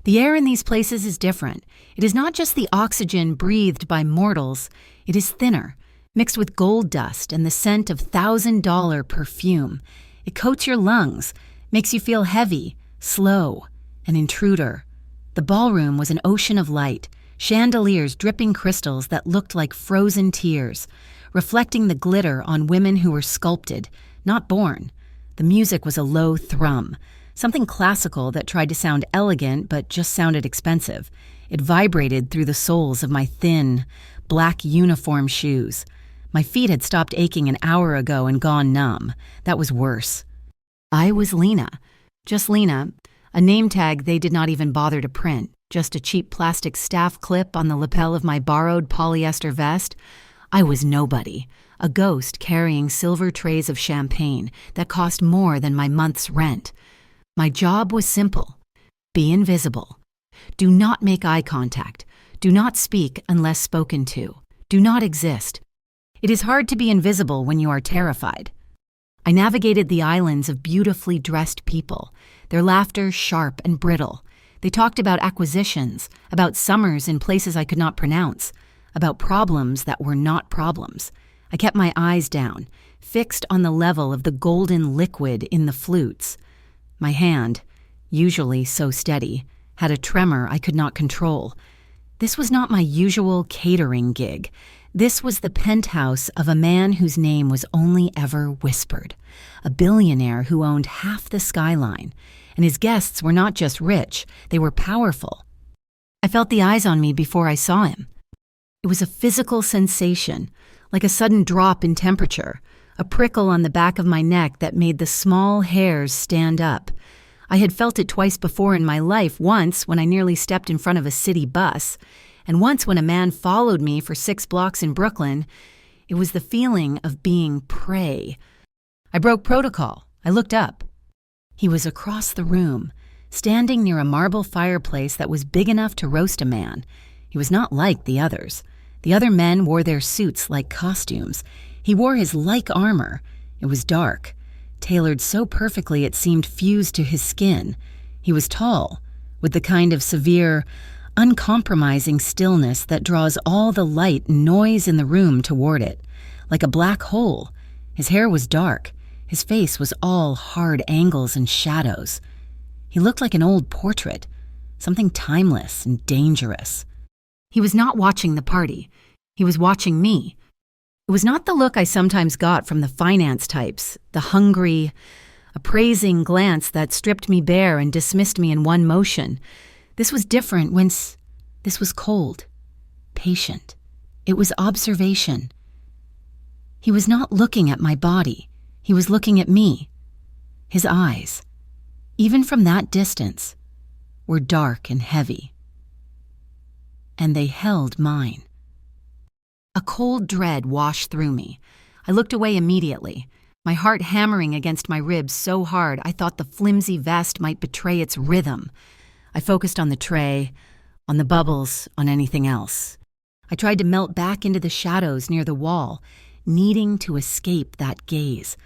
The air in these places is different. It is not just the oxygen breathed by mortals, it is thinner, mixed with gold dust and the scent of $1,000 perfume. It coats your lungs, makes you feel heavy, slow, an intruder. The ballroom was an ocean of light, chandeliers dripping crystals that looked like frozen tears, reflecting the glitter on women who were sculpted, not born. The music was a low thrum, something classical that tried to sound elegant but just sounded expensive. It vibrated through the soles of my thin, black uniform shoes. My feet had stopped aching an hour ago and gone numb. That was worse. I was Lena. Just Lena. A name tag they did not even bother to print. Just a cheap plastic staff clip on the lapel of my borrowed polyester vest. I was nobody. A ghost carrying silver trays of champagne that cost more than my month's rent. My job was simple. Be invisible. Do not make eye contact. Do not speak unless spoken to. Do not exist. It is hard to be invisible when you are terrified. I navigated the islands of beautifully dressed people, their laughter sharp and brittle. They talked about acquisitions, about summers in places I could not pronounce, about problems that were not problems. I kept my eyes down, fixed on the level of the golden liquid in the flutes. My hand, usually so steady, had a tremor I could not control. This was not my usual catering gig. This was the penthouse of a man whose name was only ever whispered, a billionaire who owned half the skyline, and his guests were not just rich, they were powerful. I felt the eyes on me before I saw him. It was a physical sensation, like a sudden drop in temperature, a prickle on the back of my neck that made the small hairs stand up. I had felt it twice before in my life, once when I nearly stepped in front of a city bus, and once when a man followed me for 6 blocks in Brooklyn. It was the feeling of being prey. I broke protocol. I looked up. He was across the room, standing near a marble fireplace that was big enough to roast a man. He was not like the others. The other men wore their suits like costumes. He wore his like armor. It was dark, tailored so perfectly it seemed fused to his skin. He was tall, with the kind of severe, uncompromising stillness that draws all the light and noise in the room toward it, like a black hole. His hair was dark. His face was all hard angles and shadows. He looked like an old portrait, something timeless and dangerous. He was not watching the party. He was watching me. It was not the look I sometimes got from the finance types, the hungry, appraising glance that stripped me bare and dismissed me in one motion. This was different. This was cold, patient. It was observation. He was not looking at my body. He was looking at me. His eyes, even from that distance, were dark and heavy. And they held mine. A cold dread washed through me. I looked away immediately, my heart hammering against my ribs so hard I thought the flimsy vest might betray its rhythm. I focused on the tray, on the bubbles, on anything else. I tried to melt back into the shadows near the wall, needing to escape that gaze.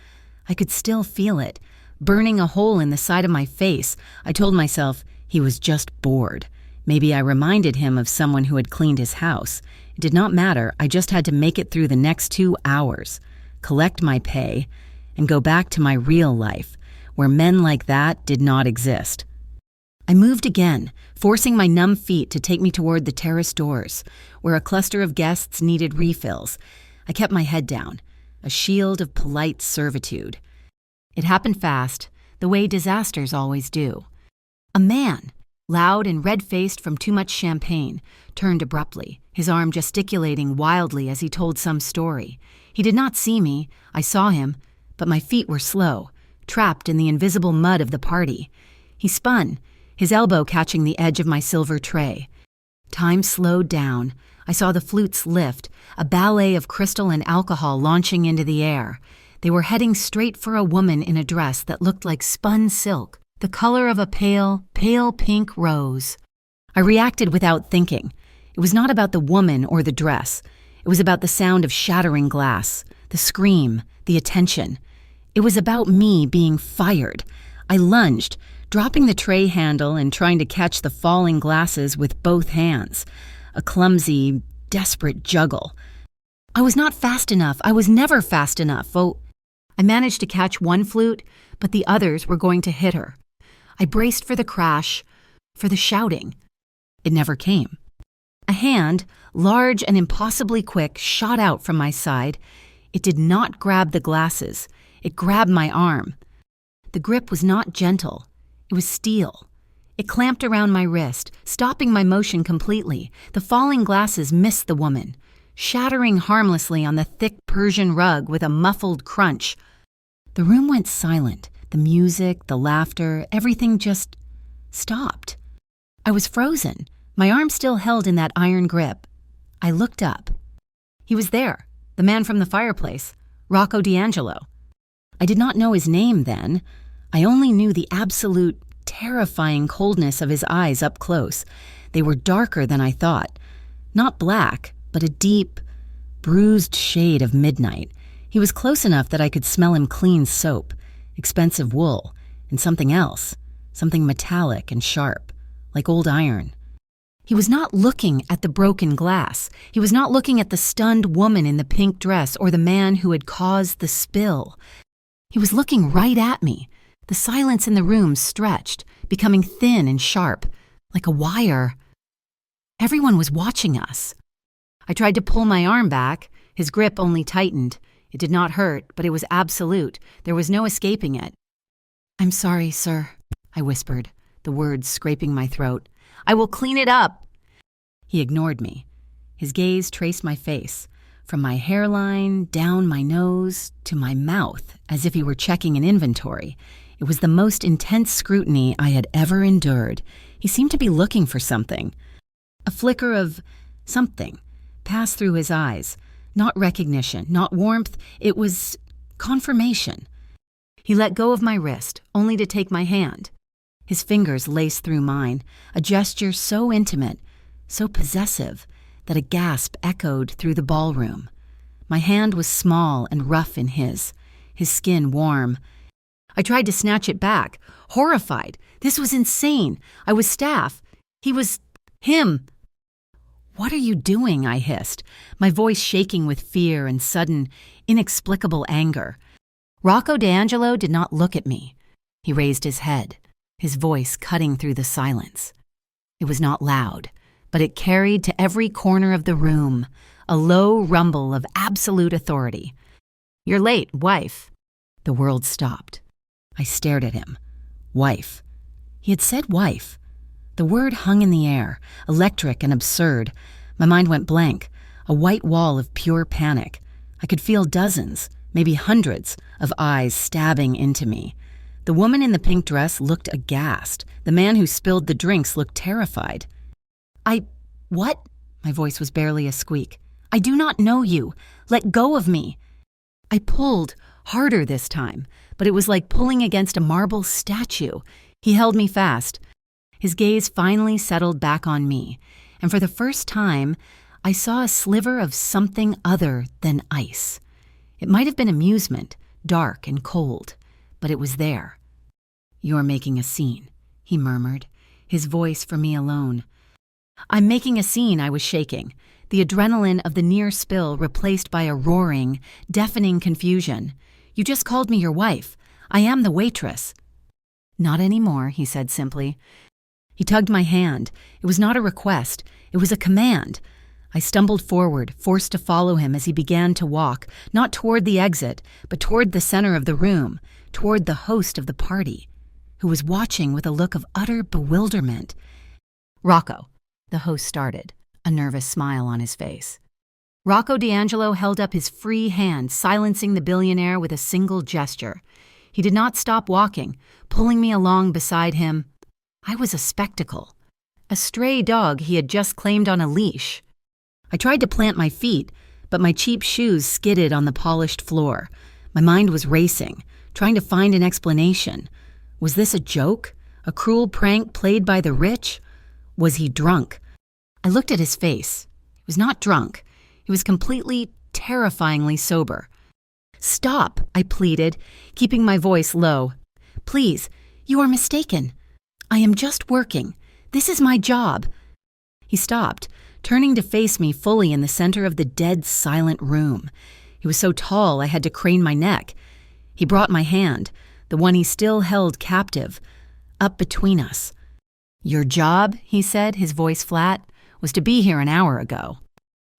I could still feel it, burning a hole in the side of my face. I told myself he was just bored. Maybe I reminded him of someone who had cleaned his house. It did not matter. I just had to make it through the next 2 hours, collect my pay, and go back to my real life, where men like that did not exist. I moved again, forcing my numb feet to take me toward the terrace doors, where a cluster of guests needed refills. I kept my head down, a shield of polite servitude. It happened fast, the way disasters always do. A man, loud and red-faced from too much champagne, turned abruptly, his arm gesticulating wildly as he told some story. He did not see me. I saw him, but my feet were slow, trapped in the invisible mud of the party. He spun, his elbow catching the edge of my silver tray. Time slowed down. I saw the flutes lift, a ballet of crystal and alcohol launching into the air. They were heading straight for a woman in a dress that looked like spun silk, the color of a pale, pale pink rose. I reacted without thinking. It was not about the woman or the dress. It was about the sound of shattering glass, the scream, the attention. It was about me being fired. I lunged, dropping the tray handle and trying to catch the falling glasses with both hands. A clumsy, desperate juggle. I was not fast enough. I was never fast enough. Oh, I managed to catch one flute, but the others were going to hit her. I braced for the crash, for the shouting. It never came. A hand, large and impossibly quick, shot out from my side. It did not grab the glasses. It grabbed my arm. The grip was not gentle. It was steel. It clamped around my wrist, stopping my motion completely. The falling glasses missed the woman, shattering harmlessly on the thick Persian rug with a muffled crunch. The room went silent. The music, the laughter, everything just stopped. I was frozen, my arm still held in that iron grip. I looked up. He was there, the man from the fireplace, Rocco D'Angelo. I did not know his name then. I only knew the absolute, terrifying coldness of his eyes up close. They were darker than I thought. Not black, but a deep, bruised shade of midnight. He was close enough that I could smell him clean soap, expensive wool, and something else, something metallic and sharp, like old iron. He was not looking at the broken glass. He was not looking at the stunned woman in the pink dress or the man who had caused the spill. He was looking right at me. The silence in the room stretched, becoming thin and sharp, like a wire. Everyone was watching us. I tried to pull my arm back. His grip only tightened. It did not hurt, but it was absolute. There was no escaping it. "I'm sorry, sir," I whispered, the words scraping my throat. "I will clean it up." He ignored me. His gaze traced my face, from my hairline, down my nose, to my mouth, as if he were checking an inventory. It was the most intense scrutiny I had ever endured. He seemed to be looking for something. A flicker of something passed through his eyes. Not recognition, not warmth, it was confirmation. He let go of my wrist, only to take my hand. His fingers laced through mine, a gesture so intimate, so possessive, that a gasp echoed through the ballroom. My hand was small and rough in his skin warm. I tried to snatch it back, horrified. This was insane. I was staff. He was him. "What are you doing?" I hissed, my voice shaking with fear and sudden, inexplicable anger. Rocco D'Angelo did not look at me. He raised his head, his voice cutting through the silence. It was not loud, but it carried to every corner of the room, a low rumble of absolute authority. "You're late, wife." The world stopped. I stared at him. Wife. He had said wife. The word hung in the air, electric and absurd. My mind went blank, a white wall of pure panic. I could feel dozens, maybe hundreds, of eyes stabbing into me. The woman in the pink dress looked aghast. The man who spilled the drinks looked terrified. What? My voice was barely a squeak. "I do not know you. Let go of me." I pulled, harder this time, but it was like pulling against a marble statue. He held me fast. His gaze finally settled back on me, and for the first time, I saw a sliver of something other than ice. It might have been amusement, dark and cold, but it was there. "You're making a scene," he murmured, his voice for me alone. "I'm making a scene," I was shaking, the adrenaline of the near spill replaced by a roaring, deafening confusion. "You just called me your wife. I am the waitress." "Not anymore," he said simply. He tugged my hand. It was not a request. It was a command. I stumbled forward, forced to follow him as he began to walk, not toward the exit, but toward the center of the room, toward the host of the party, who was watching with a look of utter bewilderment. "Rocco," the host started, a nervous smile on his face. Rocco D'Angelo held up his free hand, silencing the billionaire with a single gesture. He did not stop walking, pulling me along beside him. I was a spectacle, a stray dog he had just claimed on a leash. I tried to plant my feet, but my cheap shoes skidded on the polished floor. My mind was racing, trying to find an explanation. Was this a joke? A cruel prank played by the rich? Was he drunk? I looked at his face. He was not drunk. He was completely, terrifyingly sober. "Stop," I pleaded, keeping my voice low. "Please, you are mistaken. I am just working. This is my job." He stopped, turning to face me fully in the center of the dead, silent room. He was so tall I had to crane my neck. He brought my hand, the one he still held captive, up between us. "Your job," he said, his voice flat, "was to be here an hour ago."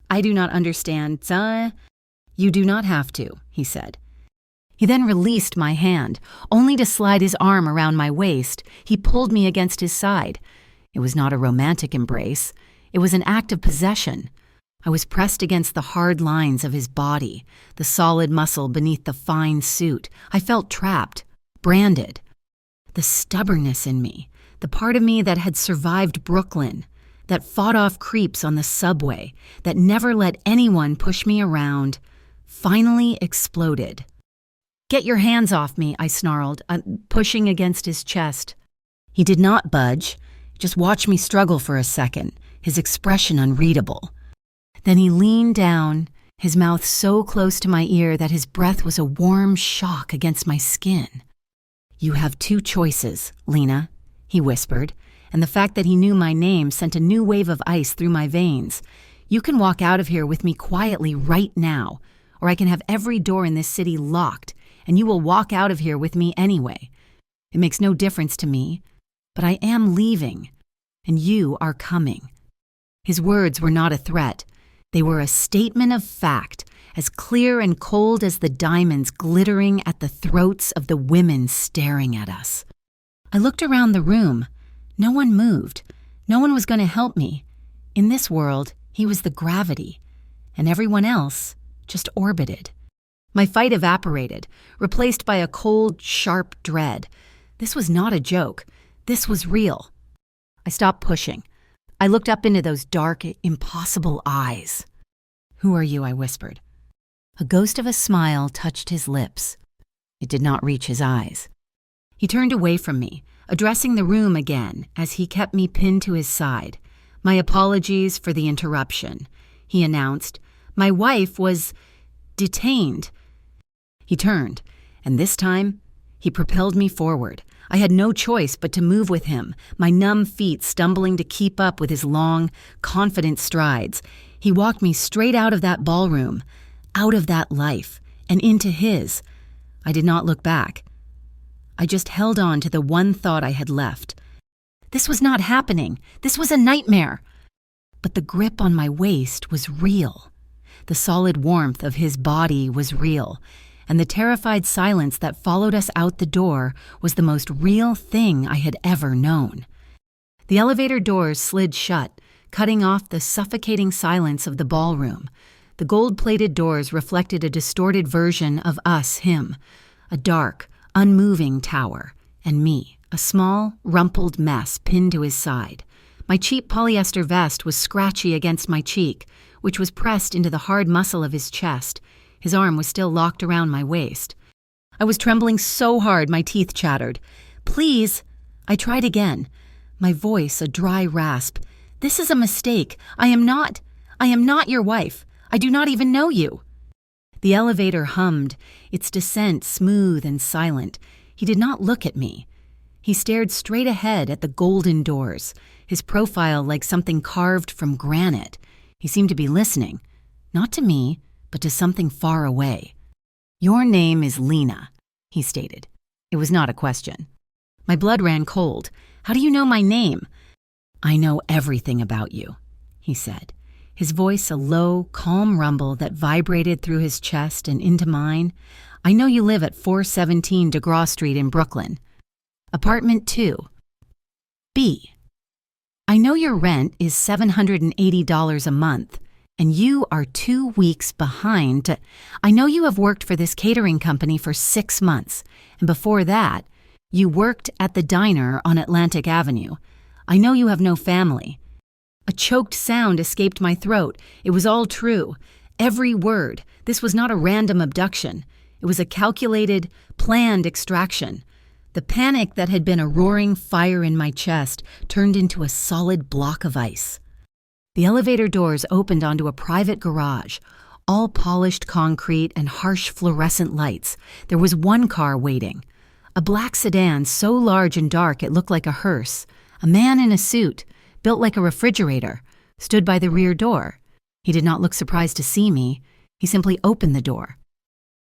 "I do not understand, sir." "You do not have to," he said. He then released my hand, only to slide his arm around my waist. He pulled me against his side. It was not a romantic embrace. It was an act of possession. I was pressed against the hard lines of his body, the solid muscle beneath the fine suit. I felt trapped, branded. The stubbornness in me, the part of me that had survived Brooklyn, that fought off creeps on the subway, that never let anyone push me around, finally exploded. "Get your hands off me," I snarled, pushing against his chest. He did not budge, just watched me struggle for a second, his expression unreadable. Then he leaned down, his mouth so close to my ear that his breath was a warm shock against my skin. "You have two choices, Lena," he whispered, and the fact that he knew my name sent a new wave of ice through my veins. "You can walk out of here with me quietly right now, or I can have every door in this city locked, and you will walk out of here with me anyway. It makes no difference to me, but I am leaving, and you are coming." His words were not a threat. They were a statement of fact, as clear and cold as the diamonds glittering at the throats of the women staring at us. I looked around the room. No one moved. No one was going to help me. In this world, he was the gravity, and everyone else just orbited. My fight evaporated, replaced by a cold, sharp dread. This was not a joke. This was real. I stopped pushing. I looked up into those dark, impossible eyes. "Who are you?" I whispered. A ghost of a smile touched his lips. It did not reach his eyes. He turned away from me, addressing the room again as he kept me pinned to his side. "My apologies for the interruption," he announced. "My wife was detained." He turned, and this time, he propelled me forward. I had no choice but to move with him, my numb feet stumbling to keep up with his long, confident strides. He walked me straight out of that ballroom, out of that life, and into his. I did not look back. I just held on to the one thought I had left. This was not happening. This was a nightmare. But the grip on my waist was real. The solid warmth of his body was real, and the terrified silence that followed us out the door was the most real thing I had ever known. The elevator doors slid shut, cutting off the suffocating silence of the ballroom. The gold-plated doors reflected a distorted version of us, him, a dark, unmoving tower, and me, a small, rumpled mess pinned to his side. My cheap polyester vest was scratchy against my cheek, which was pressed into the hard muscle of his chest. His arm was still locked around my waist. I was trembling so hard my teeth chattered. "Please." I tried again, my voice a dry rasp. "This is a mistake. I am not your wife. I do not even know you." The elevator hummed, its descent smooth and silent. He did not look at me. He stared straight ahead at the golden doors, his profile like something carved from granite. He seemed to be listening, not to me, but to something far away. "Your name is Lena," he stated. It was not a question. My blood ran cold. "How do you know my name?" "I know everything about you," he said, his voice a low, calm rumble that vibrated through his chest and into mine. "I know you live at 417 DeGraw Street in Brooklyn. Apartment 2. B. I know your rent is $780 a month, and you are 2 weeks behind. I know you have worked for this catering company for 6 months, and before that, you worked at the diner on Atlantic Avenue. I know you have no family." A choked sound escaped my throat. It was all true. Every word. This was not a random abduction. It was a calculated, planned extraction. The panic that had been a roaring fire in my chest turned into a solid block of ice. The elevator doors opened onto a private garage, all polished concrete and harsh fluorescent lights. There was one car waiting. A black sedan so large and dark it looked like a hearse. A man in a suit, built like a refrigerator, stood by the rear door. He did not look surprised to see me. He simply opened the door.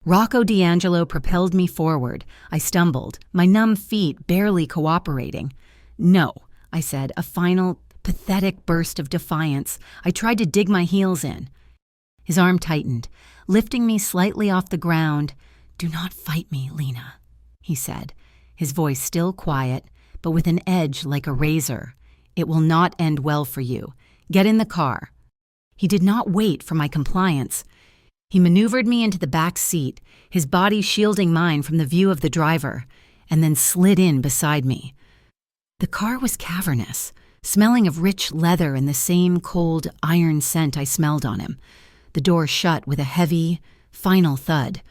Rocco D'Angelo propelled me forward. I stumbled, my numb feet barely cooperating. "No," I said, a final, pathetic burst of defiance. I tried to dig my heels in. His arm tightened, lifting me slightly off the ground. "Do not fight me, Lena," he said, his voice still quiet, but with an edge like a razor. "It will not end well for you. Get in the car." He did not wait for my compliance. He maneuvered me into the back seat, his body shielding mine from the view of the driver, and then slid in beside me. The car was cavernous, smelling of rich leather and the same cold, iron scent I smelled on him. The door shut with a heavy, final thud.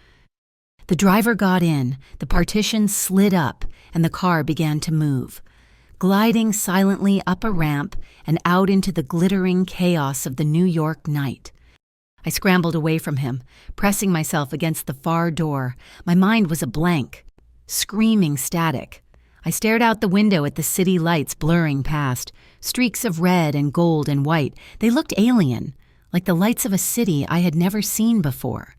The driver got in, the partition slid up, and the car began to move, gliding silently up a ramp and out into the glittering chaos of the New York night. I scrambled away from him, pressing myself against the far door. My mind was a blank, screaming static. I stared out the window at the city lights blurring past, streaks of red and gold and white. They looked alien, like the lights of a city I had never seen before.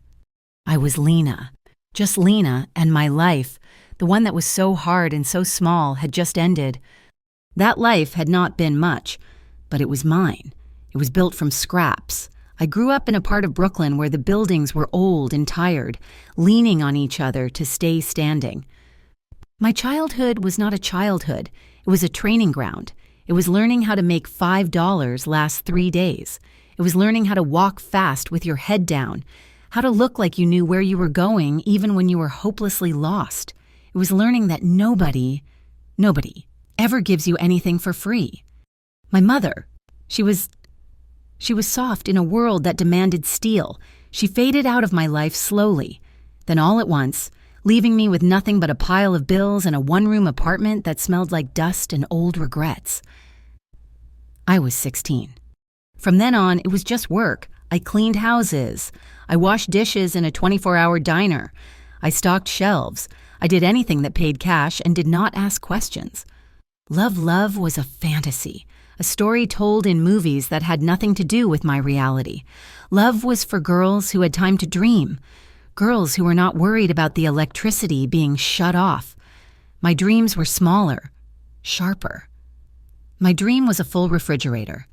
I was Lena, just Lena, and my life, the one that was so hard and so small, had just ended. That life had not been much, but it was mine. It was built from scraps. I grew up in a part of Brooklyn where the buildings were old and tired, leaning on each other to stay standing. My childhood was not a childhood. It was a training ground. It was learning how to make $5 last 3 days. It was learning how to walk fast with your head down, how to look like you knew where you were going even when you were hopelessly lost. It was learning that nobody ever gives you anything for free. My mother, she was soft in a world that demanded steel. She faded out of my life slowly. Then all at once, leaving me with nothing but a pile of bills and a one-room apartment that smelled like dust and old regrets. I was 16. From then on, it was just work. I cleaned houses. I washed dishes in a 24-hour diner. I stocked shelves. I did anything that paid cash and did not ask questions. Love was a fantasy. A story told in movies that had nothing to do with my reality. Love was for girls who had time to dream, girls who were not worried about the electricity being shut off. My dreams were smaller, sharper. My dream was a full refrigerator.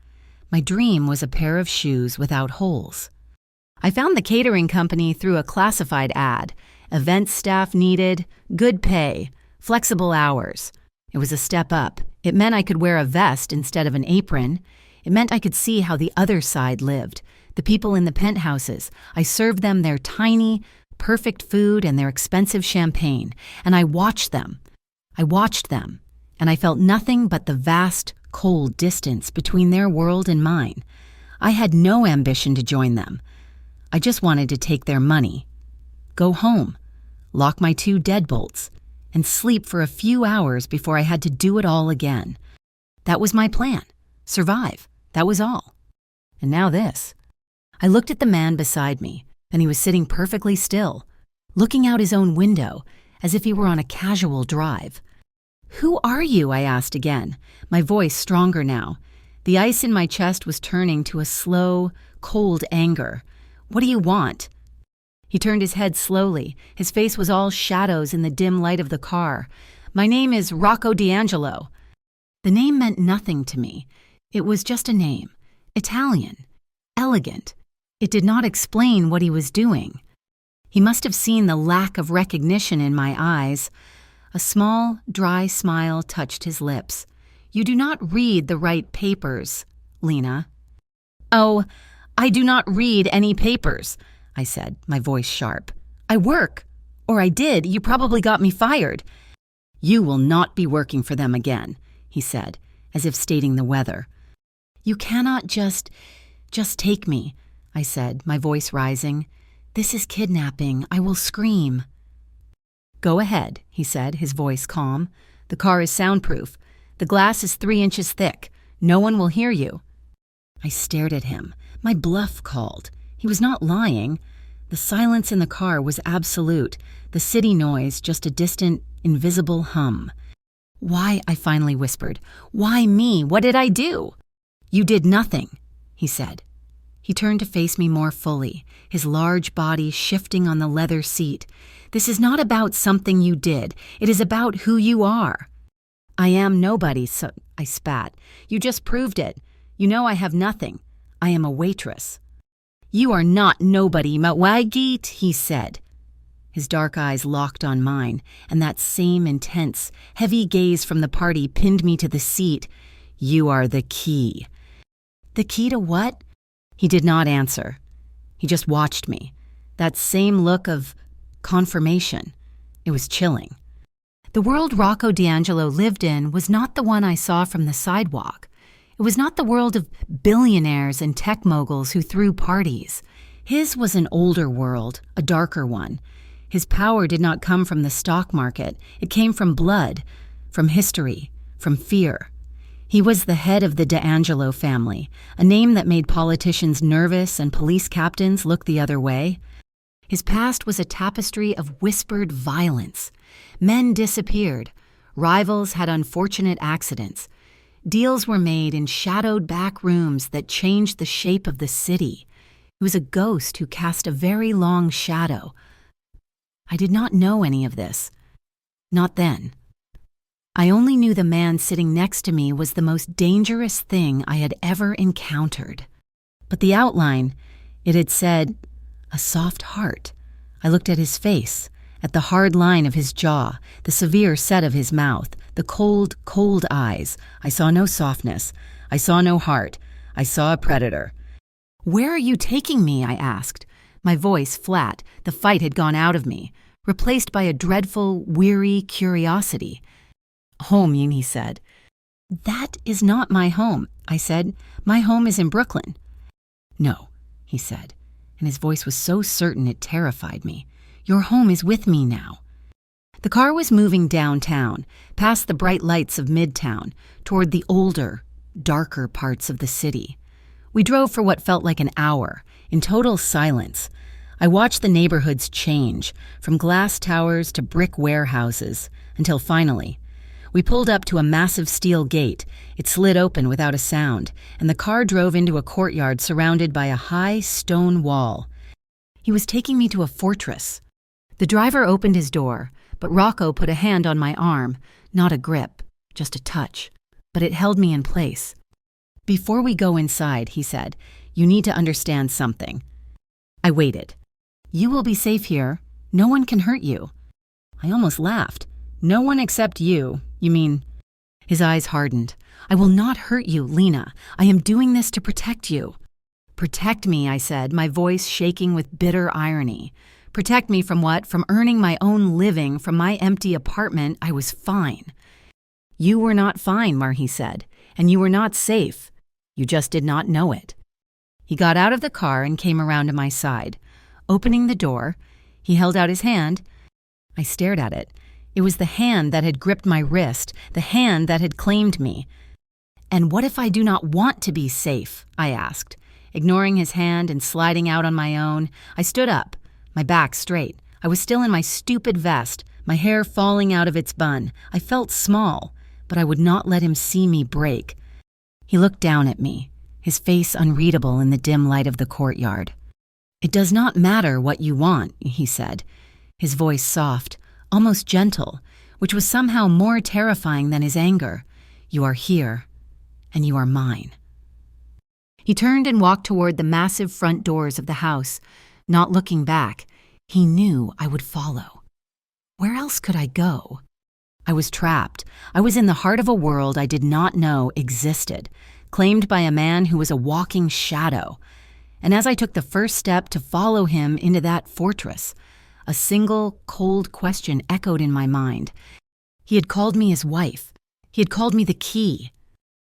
My dream was a pair of shoes without holes. I found the catering company through a classified ad. Event staff needed, good pay, flexible hours. It was a step up. It meant I could wear a vest instead of an apron. It meant I could see how the other side lived. The people in the penthouses. I served them their tiny, perfect food and their expensive champagne. And I watched them. And I felt nothing but the vast, cold distance between their world and mine. I had no ambition to join them. I just wanted to take their money, go home, lock my 2 deadbolts, and sleep for a few hours before I had to do it all again. That was my plan. Survive. That was all. And now this. I looked at the man beside me, and he was sitting perfectly still, looking out his own window, as if he were on a casual drive. "Who are you?" I asked again, my voice stronger now. The ice in my chest was turning to a slow, cold anger. "What do you want?" He turned his head slowly. His face was all shadows in the dim light of the car. "My name is Rocco D'Angelo." The name meant nothing to me. It was just a name. Italian. Elegant. It did not explain what he was doing. He must have seen the lack of recognition in my eyes. A small, dry smile touched his lips. "You do not read the right papers, Lena." "Oh, I do not read any papers," I said, my voice sharp. "I work. Or I did. You probably got me fired." "You will not be working for them again," he said, as if stating the weather. "You cannot just take me," I said, my voice rising. "This is kidnapping. I will scream." "Go ahead," he said, his voice calm. "The car is soundproof. The glass is 3 inches thick. No one will hear you." I stared at him. My bluff called. He was not lying. The silence in the car was absolute. The city noise just a distant, invisible hum. "Why?" I finally whispered. "Why me? What did I do?" "You did nothing," he said. He turned to face me more fully, his large body shifting on the leather seat. "This is not about something you did. It is about who you are." "I am nobody," so I spat. "You just proved it. You know I have nothing. I am a waitress." "You are not nobody, Mawagit," he said. His dark eyes locked on mine, and that same intense, heavy gaze from the party pinned me to the seat. "You are the key." "The key to what?" He did not answer. He just watched me. That same look of confirmation. It was chilling. The world Rocco D'Angelo lived in was not the one I saw from the sidewalk. It was not the world of billionaires and tech moguls who threw parties. His was an older world, a darker one. His power did not come from the stock market. It came from blood, from history, from fear. He was the head of the D'Angelo family, a name that made politicians nervous and police captains look the other way. His past was a tapestry of whispered violence. Men disappeared. Rivals had unfortunate accidents. Deals were made in shadowed back rooms that changed the shape of the city. He was a ghost who cast a very long shadow. I did not know any of this. Not then. I only knew the man sitting next to me was the most dangerous thing I had ever encountered. But the outline, it had said, "A soft heart." I looked at his face, at the hard line of his jaw, the severe set of his mouth, the cold, cold eyes. I saw no softness. I saw no heart. I saw a predator. "Where are you taking me?" I asked. My voice flat. The fight had gone out of me, replaced by a dreadful, weary curiosity. "Home," he said. "That is not my home," I said. "My home is in Brooklyn." "No," he said, and his voice was so certain it terrified me. "Your home is with me now." The car was moving downtown, past the bright lights of Midtown, toward the older, darker parts of the city. We drove for what felt like an hour, in total silence. I watched the neighborhoods change, from glass towers to brick warehouses, until finally, we pulled up to a massive steel gate. It slid open without a sound, and the car drove into a courtyard surrounded by a high stone wall. He was taking me to a fortress. The driver opened his door, but Rocco put a hand on my arm, not a grip, just a touch, but it held me in place. "Before we go inside," he said, "you need to understand something." I waited. "You will be safe here. No one can hurt you." I almost laughed. "No one except you. You mean—" His eyes hardened. "I will not hurt you, Lena. I am doing this to protect you." "Protect me," I said, my voice shaking with bitter irony. "Protect me from what? From earning my own living from my empty apartment. I was fine." "You were not fine," Marhi said, "and you were not safe. You just did not know it." He got out of the car and came around to my side. Opening the door, he held out his hand. I stared at it. It was the hand that had gripped my wrist, the hand that had claimed me. "And what if I do not want to be safe?" I asked. Ignoring his hand and sliding out on my own, I stood up, my back straight. I was still in my stupid vest, my hair falling out of its bun. I felt small, but I would not let him see me break. He looked down at me, his face unreadable in the dim light of the courtyard. "It does not matter what you want," he said, his voice soft, almost gentle, which was somehow more terrifying than his anger. "You are here, and you are mine." He turned and walked toward the massive front doors of the house, not looking back. He knew I would follow. Where else could I go? I was trapped. I was in the heart of a world I did not know existed, claimed by a man who was a walking shadow. And as I took the first step to follow him into that fortress, a single, cold question echoed in my mind. He had called me his wife. He had called me the key.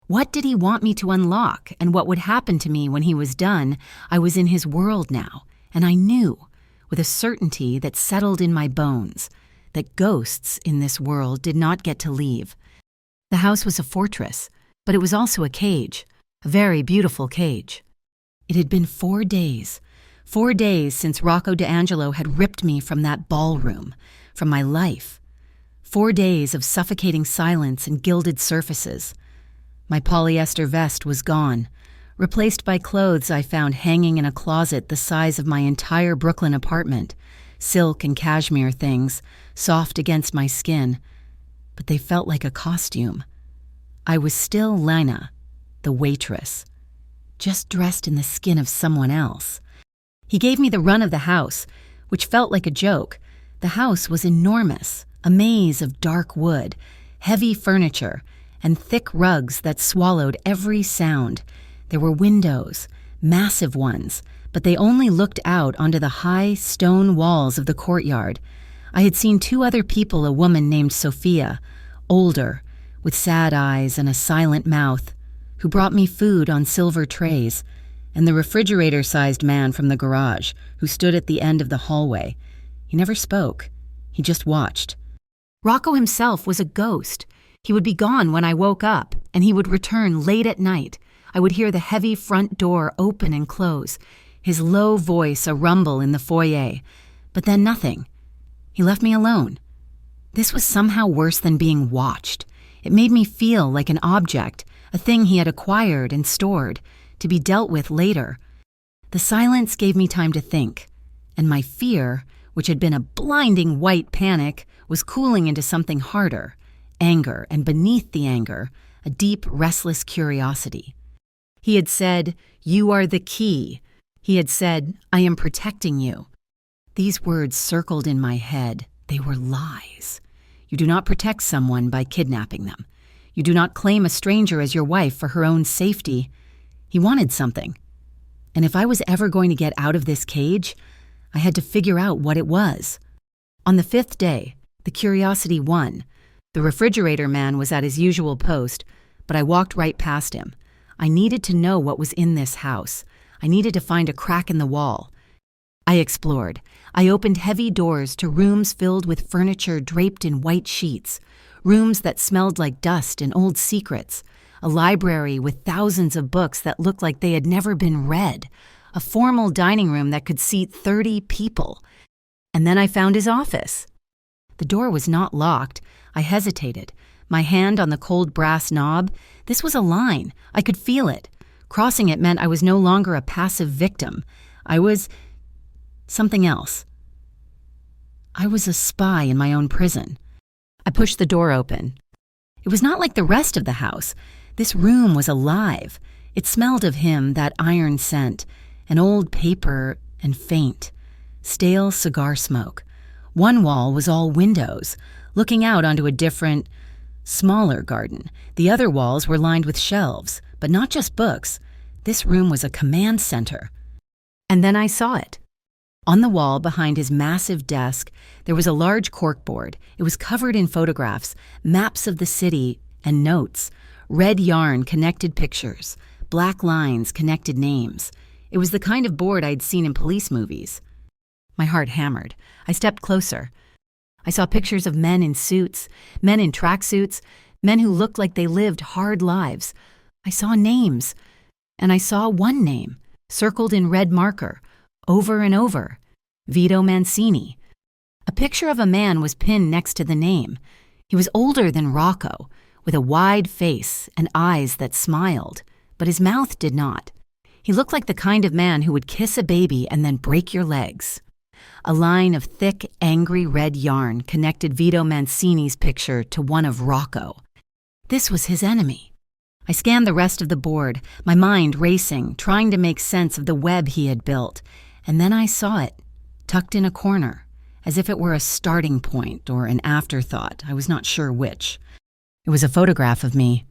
What did he want me to unlock, and what would happen to me when he was done? I was in his world now, and I knew, with a certainty that settled in my bones, that ghosts in this world did not get to leave. The house was a fortress, but it was also a cage, a very beautiful cage. It had been 4 days since Rocco D'Angelo had ripped me from that ballroom, from my life. 4 days of suffocating silence and gilded surfaces. My polyester vest was gone, replaced by clothes I found hanging in a closet the size of my entire Brooklyn apartment, silk and cashmere things, soft against my skin, but they felt like a costume. I was still Lena, the waitress, just dressed in the skin of someone else. He gave me the run of the house, which felt like a joke. The house was enormous, a maze of dark wood, heavy furniture, and thick rugs that swallowed every sound. There were windows, massive ones, but they only looked out onto the high stone walls of the courtyard. I had seen 2 other people, a woman named Sophia, older, with sad eyes and a silent mouth, who brought me food on silver trays, and the refrigerator-sized man from the garage, who stood at the end of the hallway. He never spoke. He just watched. Rocco himself was a ghost. He would be gone when I woke up, and he would return late at night. I would hear the heavy front door open and close, his low voice a rumble in the foyer, but then nothing. He left me alone. This was somehow worse than being watched. It made me feel like an object, a thing he had acquired and stored, to be dealt with later. The silence gave me time to think, and my fear, which had been a blinding white panic, was cooling into something harder, anger, and beneath the anger, a deep, restless curiosity. He had said, "You are the key." He had said, "I am protecting you." These words circled in my head. They were lies. You do not protect someone by kidnapping them. You do not claim a stranger as your wife for her own safety. He wanted something. And if I was ever going to get out of this cage, I had to figure out what it was. On the 5th day, the curiosity won. The refrigerator man was at his usual post, but I walked right past him. I needed to know what was in this house. I needed to find a crack in the wall. I explored. I opened heavy doors to rooms filled with furniture draped in white sheets, rooms that smelled like dust and old secrets, a library with thousands of books that looked like they had never been read, a formal dining room that could seat 30 people. And then I found his office. The door was not locked. I hesitated, my hand on the cold brass knob. This was a line. I could feel it. Crossing it meant I was no longer a passive victim. I was something else. I was a spy in my own prison. I pushed the door open. It was not like the rest of the house. This room was alive. It smelled of him, that iron scent, and old paper and faint, stale cigar smoke. One wall was all windows, looking out onto a different, smaller garden. The other walls were lined with shelves, but not just books. This room was a command center. And then I saw it. On the wall behind his massive desk, there was a large corkboard. It was covered in photographs, maps of the city, and notes. Red yarn connected pictures, black lines connected names. It was the kind of board I'd seen in police movies. My heart hammered. I stepped closer. I saw pictures of men in suits, men in tracksuits, men who looked like they lived hard lives. I saw names, and I saw one name, circled in red marker, over and over, Vito Mancini. A picture of a man was pinned next to the name. He was older than Rocco, with a wide face and eyes that smiled, but his mouth did not. He looked like the kind of man who would kiss a baby and then break your legs. A line of thick, angry red yarn connected Vito Mancini's picture to one of Rocco. This was his enemy. I scanned the rest of the board, my mind racing, trying to make sense of the web he had built, and then I saw it, tucked in a corner, as if it were a starting point or an afterthought. I was not sure which. It was a photograph of me.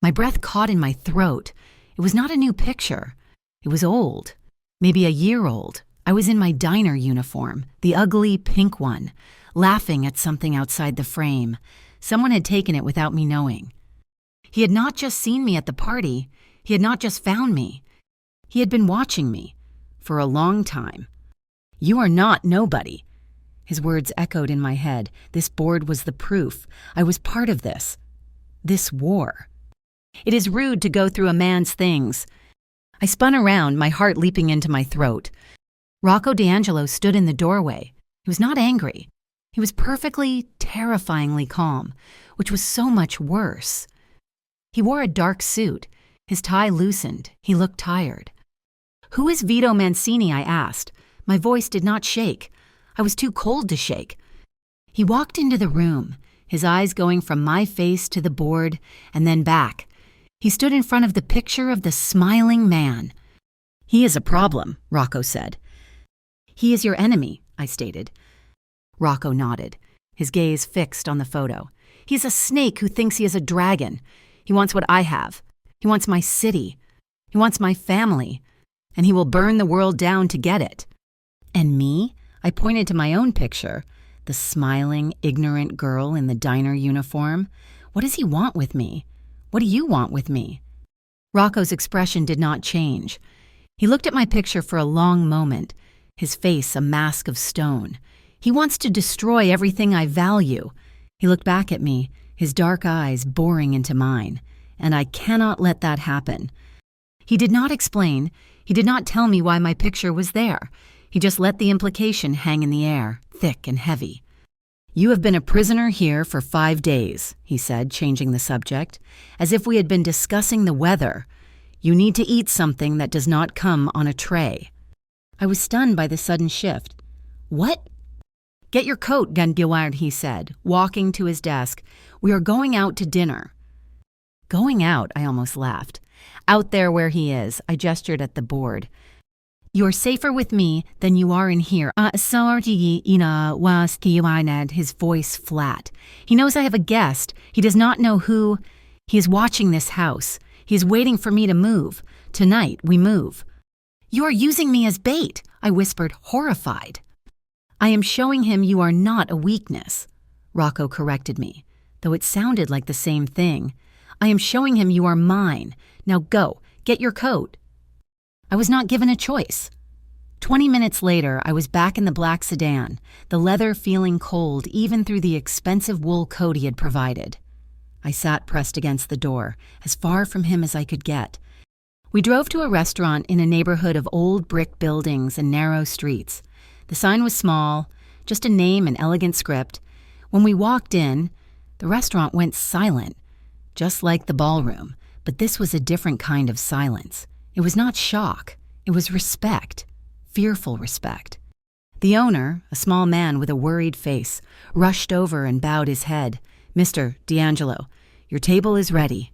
My breath caught in my throat. It was not a new picture. It was old, maybe a year old. I was in my diner uniform, the ugly pink one, laughing at something outside the frame. Someone had taken it without me knowing. He had not just seen me at the party. He had not just found me. He had been watching me for a long time. "You are not nobody." His words echoed in my head. This board was the proof. I was part of this war. It is rude to go through a man's things. I spun around, my heart leaping into my throat. Rocco D'Angelo stood in the doorway. He was not angry. He was perfectly, terrifyingly calm, which was so much worse. He wore a dark suit. His tie loosened. He looked tired. "Who is Vito Mancini?" I asked. My voice did not shake. I was too cold to shake. He walked into the room, his eyes going from my face to the board and then back. He stood in front of the picture of the smiling man. "He is a problem," Rocco said. "He is your enemy," I stated. Rocco nodded, his gaze fixed on the photo. "He is a snake who thinks he is a dragon. He wants what I have. He wants my city. He wants my family. And he will burn the world down to get it." "And me?" I pointed to my own picture, the smiling, ignorant girl in the diner uniform. "What does he want with me? What do you want with me?" Rocco's expression did not change. He looked at my picture for a long moment, his face a mask of stone. "He wants to destroy everything I value." He looked back at me, his dark eyes boring into mine, and I cannot let that happen. He did not explain. He did not tell me why my picture was there. He just let the implication hang in the air, thick and heavy. "You have been a prisoner here for 5 days, he said, changing the subject, as if we had been discussing the weather. "You need to eat something that does not come on a tray." I was stunned by the sudden shift. "What?" "Get your coat, Gandiward," he said, walking to his desk. "We are going out to dinner." "Going out?" I almost laughed. "Out there where he is," I gestured at the board. "You're safer with me than you are in here." His voice flat. "He knows I have a guest. He does not know who. He is watching this house. He is waiting for me to move. Tonight, we move." "You are using me as bait," I whispered, horrified. "I am showing him you are not a weakness," Rocco corrected me, though it sounded like the same thing. "I am showing him you are mine. Now go, get your coat." I was not given a choice. 20 minutes later, I was back in the black sedan, the leather feeling cold even through the expensive wool coat he had provided. I sat pressed against the door, as far from him as I could get. We drove to a restaurant in a neighborhood of old brick buildings and narrow streets. The sign was small, just a name and elegant script. When we walked in, the restaurant went silent, just like the ballroom, but this was a different kind of silence. It was not shock, it was respect, fearful respect. The owner, a small man with a worried face, rushed over and bowed his head. "Mr. D'Angelo, your table is ready."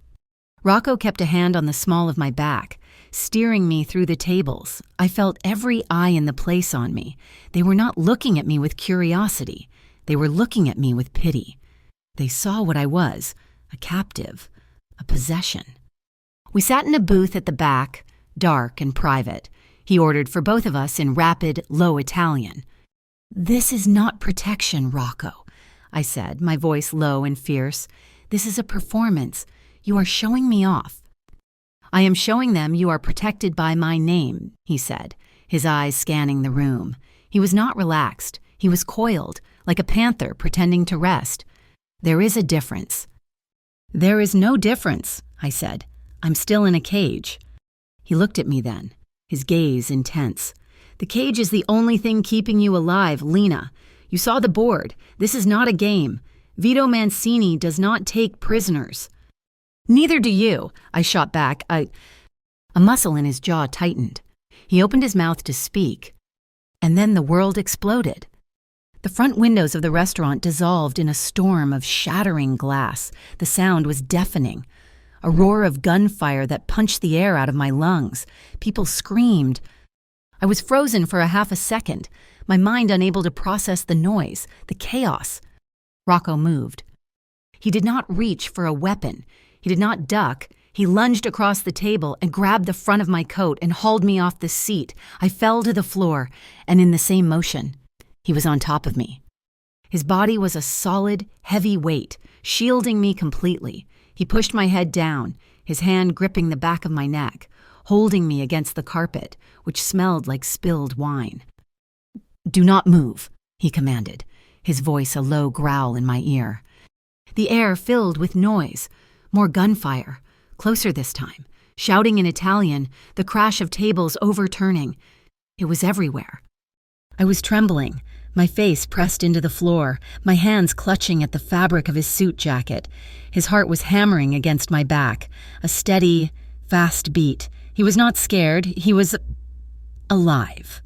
Rocco kept a hand on the small of my back, steering me through the tables. I felt every eye in the place on me. They were not looking at me with curiosity. They were looking at me with pity. They saw what I was, a captive, a possession. We sat in a booth at the back, dark and private. He ordered for both of us in rapid, low Italian. "This is not protection, Rocco," I said, my voice low and fierce. "This is a performance. You are showing me off." "I am showing them you are protected by my name," he said, his eyes scanning the room. He was not relaxed. He was coiled, like a panther pretending to rest. "There is a difference." "There is no difference," I said. "I'm still in a cage." He looked at me then, his gaze intense. "The cage is the only thing keeping you alive, Lena. You saw the board. This is not a game. Vito Mancini does not take prisoners." "Neither do you," I shot back. A muscle in his jaw tightened. He opened his mouth to speak, and then the world exploded. The front windows of the restaurant dissolved in a storm of shattering glass. The sound was deafening. A roar of gunfire that punched the air out of my lungs. People screamed. I was frozen for a half a second, my mind unable to process the noise, the chaos. Rocco moved. He did not reach for a weapon. He did not duck. He lunged across the table and grabbed the front of my coat and hauled me off the seat. I fell to the floor, and in the same motion, he was on top of me. His body was a solid, heavy weight, shielding me completely. He pushed my head down, his hand gripping the back of my neck, holding me against the carpet, which smelled like spilled wine. "Do not move," he commanded, his voice a low growl in my ear. The air filled with noise, more gunfire, closer this time, shouting in Italian, the crash of tables overturning. It was everywhere. I was trembling, My face pressed into the floor, my hands clutching at the fabric of his suit jacket. His heart was hammering against my back, a steady, fast beat. He was not scared, he was alive.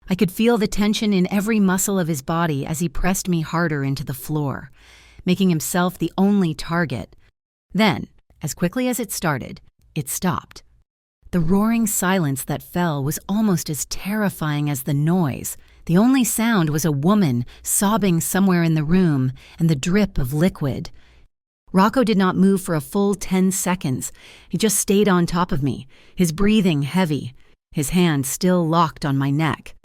I could feel the tension in every muscle of his body as he pressed me harder into the floor, making himself the only target. Then, as quickly as it started, it stopped. The roaring silence that fell was almost as terrifying as the noise. The only sound was a woman sobbing somewhere in the room and the drip of liquid. Rocco did not move for a full 10 seconds. He just stayed on top of me, his breathing heavy, his hand still locked on my neck.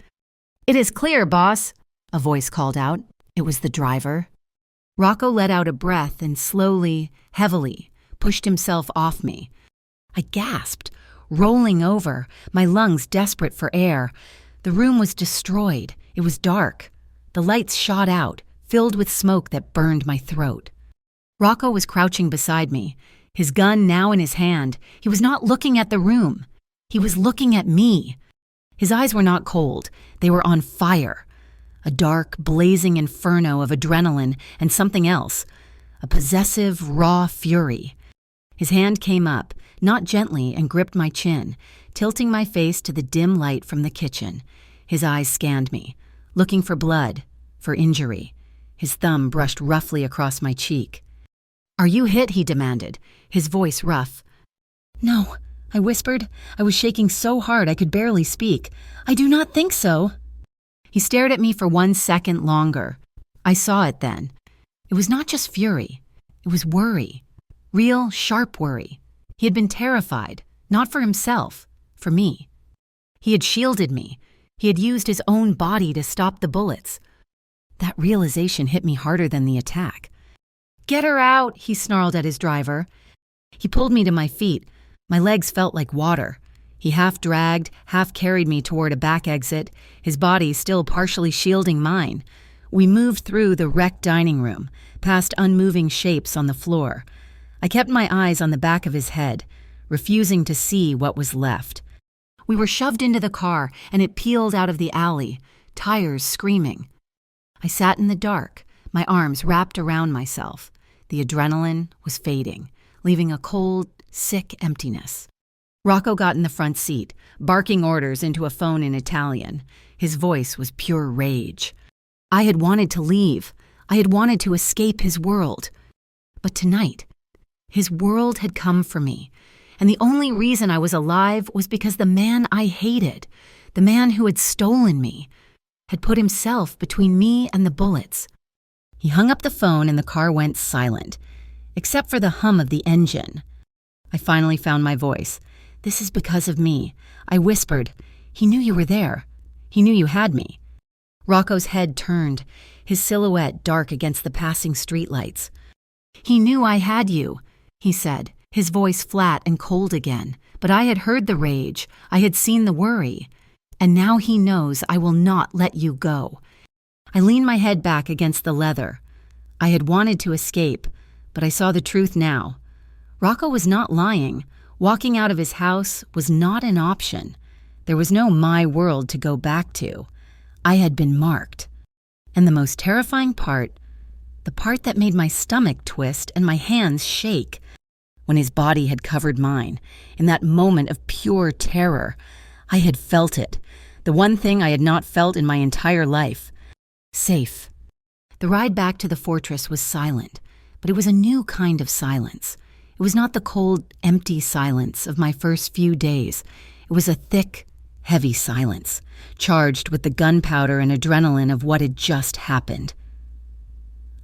"It is clear, boss," a voice called out. It was the driver. Rocco let out a breath and slowly, heavily, pushed himself off me. I gasped, rolling over, my lungs desperate for air. The room was destroyed. It was dark. The lights shot out, filled with smoke that burned my throat. Rocco was crouching beside me, his gun now in his hand. He was not looking at the room. He was looking at me. His eyes were not cold. They were on fire. A dark, blazing inferno of adrenaline and something else. A possessive, raw fury. His hand came up, not gently, and gripped my chin, tilting my face to the dim light from the kitchen. His eyes scanned me, looking for blood, for injury. His thumb brushed roughly across my cheek. "Are you hit?" he demanded, his voice rough. "No," I whispered. I was shaking so hard I could barely speak. "I do not think so." He stared at me for 1 second longer. I saw it then. It was not just fury. It was worry. Real, sharp worry. He had been terrified, not for himself, for me. He had shielded me. He had used his own body to stop the bullets. That realization hit me harder than the attack. "Get her out," he snarled at his driver. He pulled me to my feet. My legs felt like water. He half dragged, half carried me toward a back exit, his body still partially shielding mine. We moved through the wrecked dining room, past unmoving shapes on the floor. I kept my eyes on the back of his head, refusing to see what was left. We were shoved into the car, and it peeled out of the alley, tires screaming. I sat in the dark, my arms wrapped around myself. The adrenaline was fading, leaving a cold, sick emptiness. Rocco got in the front seat, barking orders into a phone in Italian. His voice was pure rage. I had wanted to leave. I had wanted to escape his world. But tonight, his world had come for me, and the only reason I was alive was because the man I hated, the man who had stolen me, had put himself between me and the bullets. He hung up the phone and the car went silent, except for the hum of the engine. I finally found my voice. "This is because of me," I whispered. "He knew you were there. He knew you had me." Rocco's head turned, his silhouette dark against the passing streetlights. "He knew I had you," he said, his voice flat and cold again. But I had heard the rage, I had seen the worry, and now he knows I will not let you go. I leaned my head back against the leather. I had wanted to escape, but I saw the truth now. Rocco was not lying. Walking out of his house was not an option. There was no my world to go back to. I had been marked. And the most terrifying part, the part that made my stomach twist and my hands shake, when his body had covered mine, in that moment of pure terror, I had felt it, the one thing I had not felt in my entire life. Safe. The ride back to the fortress was silent, but it was a new kind of silence. It was not the cold, empty silence of my first few days. It was a thick, heavy silence, charged with the gunpowder and adrenaline of what had just happened.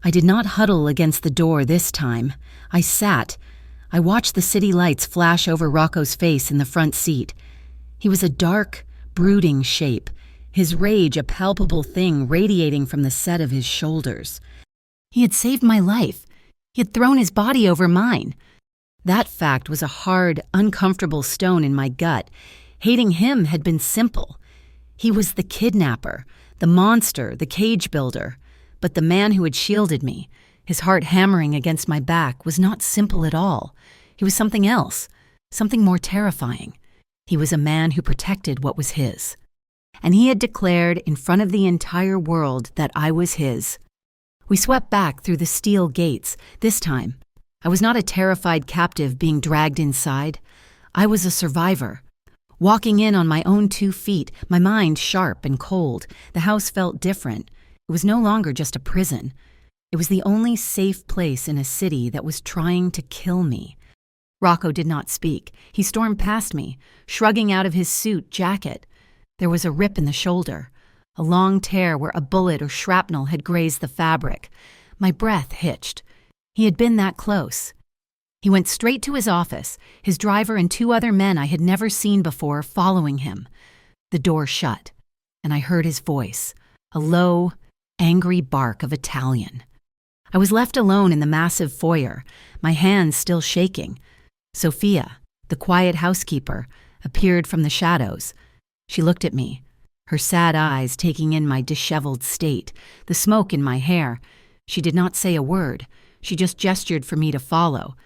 I did not huddle against the door this time. I sat. I watched the city lights flash over Rocco's face in the front seat. He was a dark, brooding shape, his rage a palpable thing radiating from the set of his shoulders. He had saved my life. He had thrown his body over mine. That fact was a hard, uncomfortable stone in my gut. Hating him had been simple. He was the kidnapper, the monster, the cage builder. But the man who had shielded me, his heart hammering against my back, was not simple at all. He was something else, something more terrifying. He was a man who protected what was his. and he had declared in front of the entire world that I was his. We swept back through the steel gates. This time, I was not a terrified captive being dragged inside. I was a survivor. Walking in on my own 2 feet, my mind sharp and cold, the house felt different. It was no longer just a prison. It was the only safe place in a city that was trying to kill me. Rocco did not speak. He stormed past me, shrugging out of his suit jacket. There was a rip in the shoulder, a long tear where a bullet or shrapnel had grazed the fabric. My breath hitched. He had been that close. He went straight to his office, his driver and 2 other men I had never seen before following him. The door shut, and I heard his voice, a low, angry bark of Italian. I was left alone in the massive foyer, my hands still shaking. Sophia, the quiet housekeeper, appeared from the shadows. She looked at me, her sad eyes taking in my disheveled state, the smoke in my hair. She did not say a word. She just gestured for me to follow.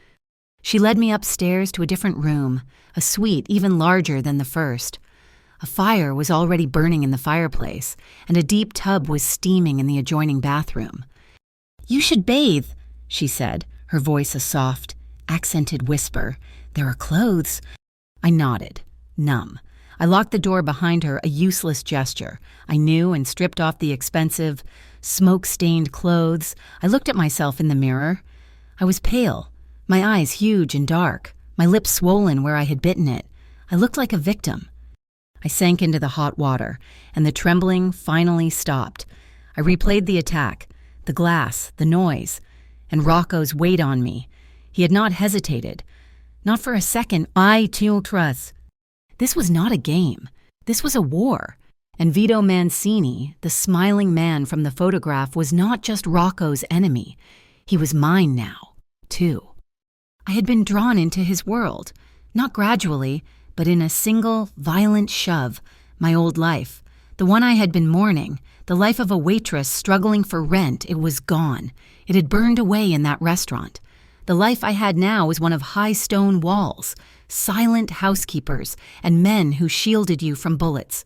She led me upstairs to a different room, a suite even larger than the first. A fire was already burning in the fireplace, and a deep tub was steaming in the adjoining bathroom. "You should bathe," she said, her voice a soft, accented whisper. "There are clothes." I nodded, numb. I locked the door behind her, a useless gesture. I knew and stripped off the expensive, smoke-stained clothes. I looked at myself in the mirror. I was pale, my eyes huge and dark, my lips swollen where I had bitten it. I looked like a victim. I sank into the hot water, and the trembling finally stopped. I replayed the attack, the glass, the noise, and Rocco's weight on me. He had not hesitated. Not for a second. I trust. This was not a game. This was a war. And Vito Mancini, the smiling man from the photograph, was not just Rocco's enemy. He was mine now, too. I had been drawn into his world, not gradually, but in a single, violent shove, my old life. The one I had been mourning, the life of a waitress struggling for rent, it was gone. It had burned away in that restaurant. The life I had now was one of high stone walls, silent housekeepers, and men who shielded you from bullets.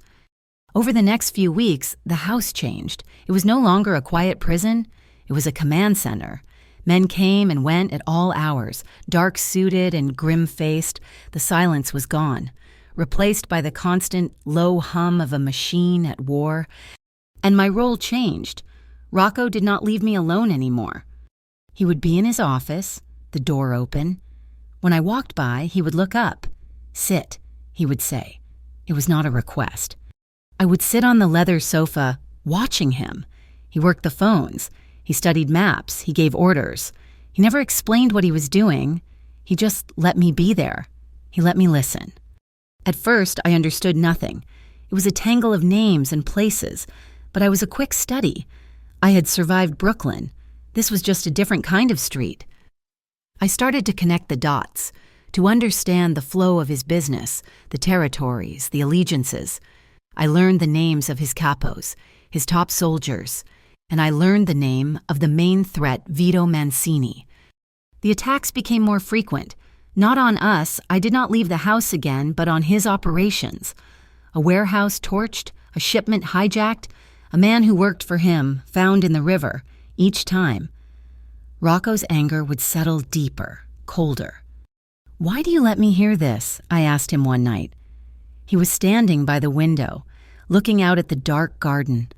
Over the next few weeks, the house changed. It was no longer a quiet prison. It was a command center. Men came and went at all hours, dark-suited and grim-faced. The silence was gone, replaced by the constant low hum of a machine at war. And my role changed. Rocco did not leave me alone anymore. He would be in his office, the door open. When I walked by, he would look up. "Sit," he would say. It was not a request. I would sit on the leather sofa, watching him. He worked the phones. He studied maps. He gave orders. He never explained what he was doing. He just let me be there. He let me listen. At first, I understood nothing. It was a tangle of names and places, but I was a quick study. I had survived Brooklyn. This was just a different kind of street. I started to connect the dots, to understand the flow of his business, the territories, the allegiances. I learned the names of his capos, his top soldiers, and I learned the name of the main threat, Vito Mancini. The attacks became more frequent. Not on us, I did not leave the house again, but on his operations. A warehouse torched, a shipment hijacked, a man who worked for him found in the river, each time. Rocco's anger would settle deeper, colder. "Why do you let me hear this?" I asked him one night. He was standing by the window, looking out at the dark garden,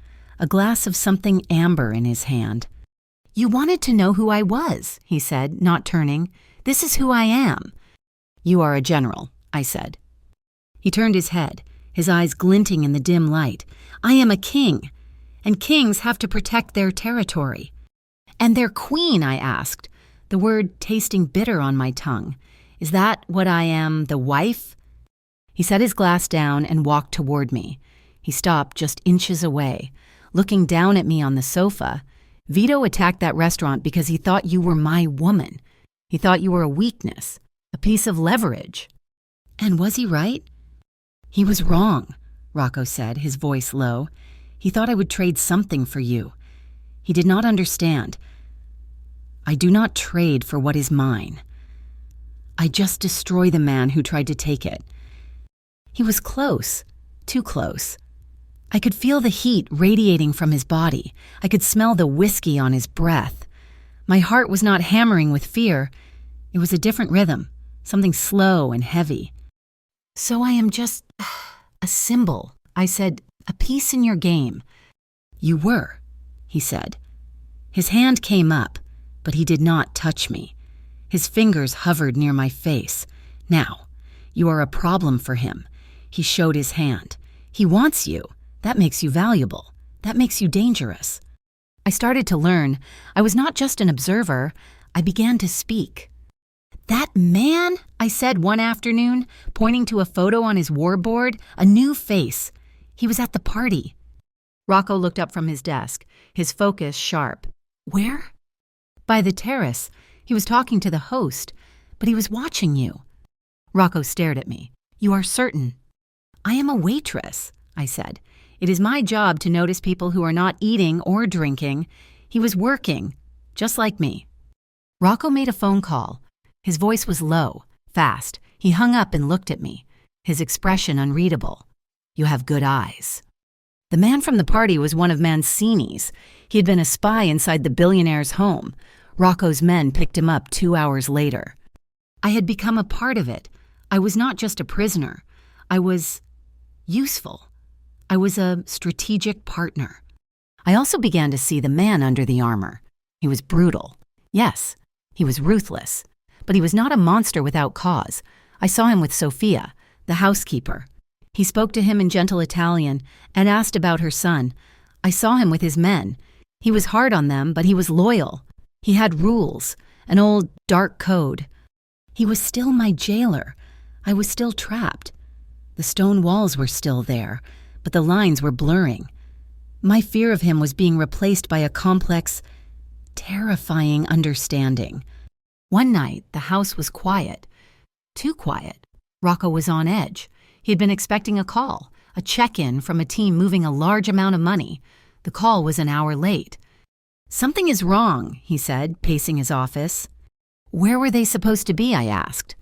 a glass of something amber in his hand. "You wanted to know who I was," he said, not turning. "This is who I am." "You are a general," I said. He turned his head, his eyes glinting in the dim light. "I am a king, and kings have to protect their territory." "And their queen," I asked, the word tasting bitter on my tongue. "Is that what I am, the wife?" He set his glass down and walked toward me. He stopped just inches away, looking down at me on the sofa. "Vito attacked that restaurant because he thought you were my woman. He thought you were a weakness, a piece of leverage." "And was he right?" "He was wrong," Rocco said, his voice low. "He thought I would trade something for you. He did not understand. I do not trade for what is mine. I just destroy the man who tried to take it." He was close, too close. I could feel the heat radiating from his body. I could smell the whiskey on his breath. My heart was not hammering with fear. It was a different rhythm, something slow and heavy. "So I am just a symbol," I said, "a piece in your game." "You were," he said. His hand came up, but he did not touch me. His fingers hovered near my face. "Now, you are a problem for him." He showed his hand. "He wants you. That makes you valuable. That makes you dangerous." I started to learn. I was not just an observer. I began to speak. "That man," I said one afternoon, pointing to a photo on his war board, a new face. "He was at the party." Rocco looked up from his desk, his focus sharp. "Where?" "By the terrace. He was talking to the host, but he was watching you." Rocco stared at me. "You are certain?" "I am a waitress," I said. "It is my job to notice people who are not eating or drinking." He was working, just like me. Rocco made a phone call. His voice was low, fast. He hung up and looked at me, his expression unreadable. "You have good eyes." The man from the party was one of Mancini's. He had been a spy inside the billionaire's home. Rocco's men picked him up 2 hours later. I had become a part of it. I was not just a prisoner. I was useful. I was a strategic partner. I also began to see the man under the armor. He was brutal. Yes, he was ruthless. But he was not a monster without cause. I saw him with Sophia, the housekeeper. He spoke to him in gentle Italian and asked about her son. I saw him with his men. He was hard on them, but he was loyal. He had rules, an old dark code. He was still my jailer. I was still trapped. The stone walls were still there, but the lines were blurring. My fear of him was being replaced by a complex, terrifying understanding. One night, the house was quiet. Too quiet. Rocco was on edge. He had been expecting a call, a check-in from a team moving a large amount of money. The call was an hour late. "Something is wrong," he said, pacing his office. "Where were they supposed to be?" I asked.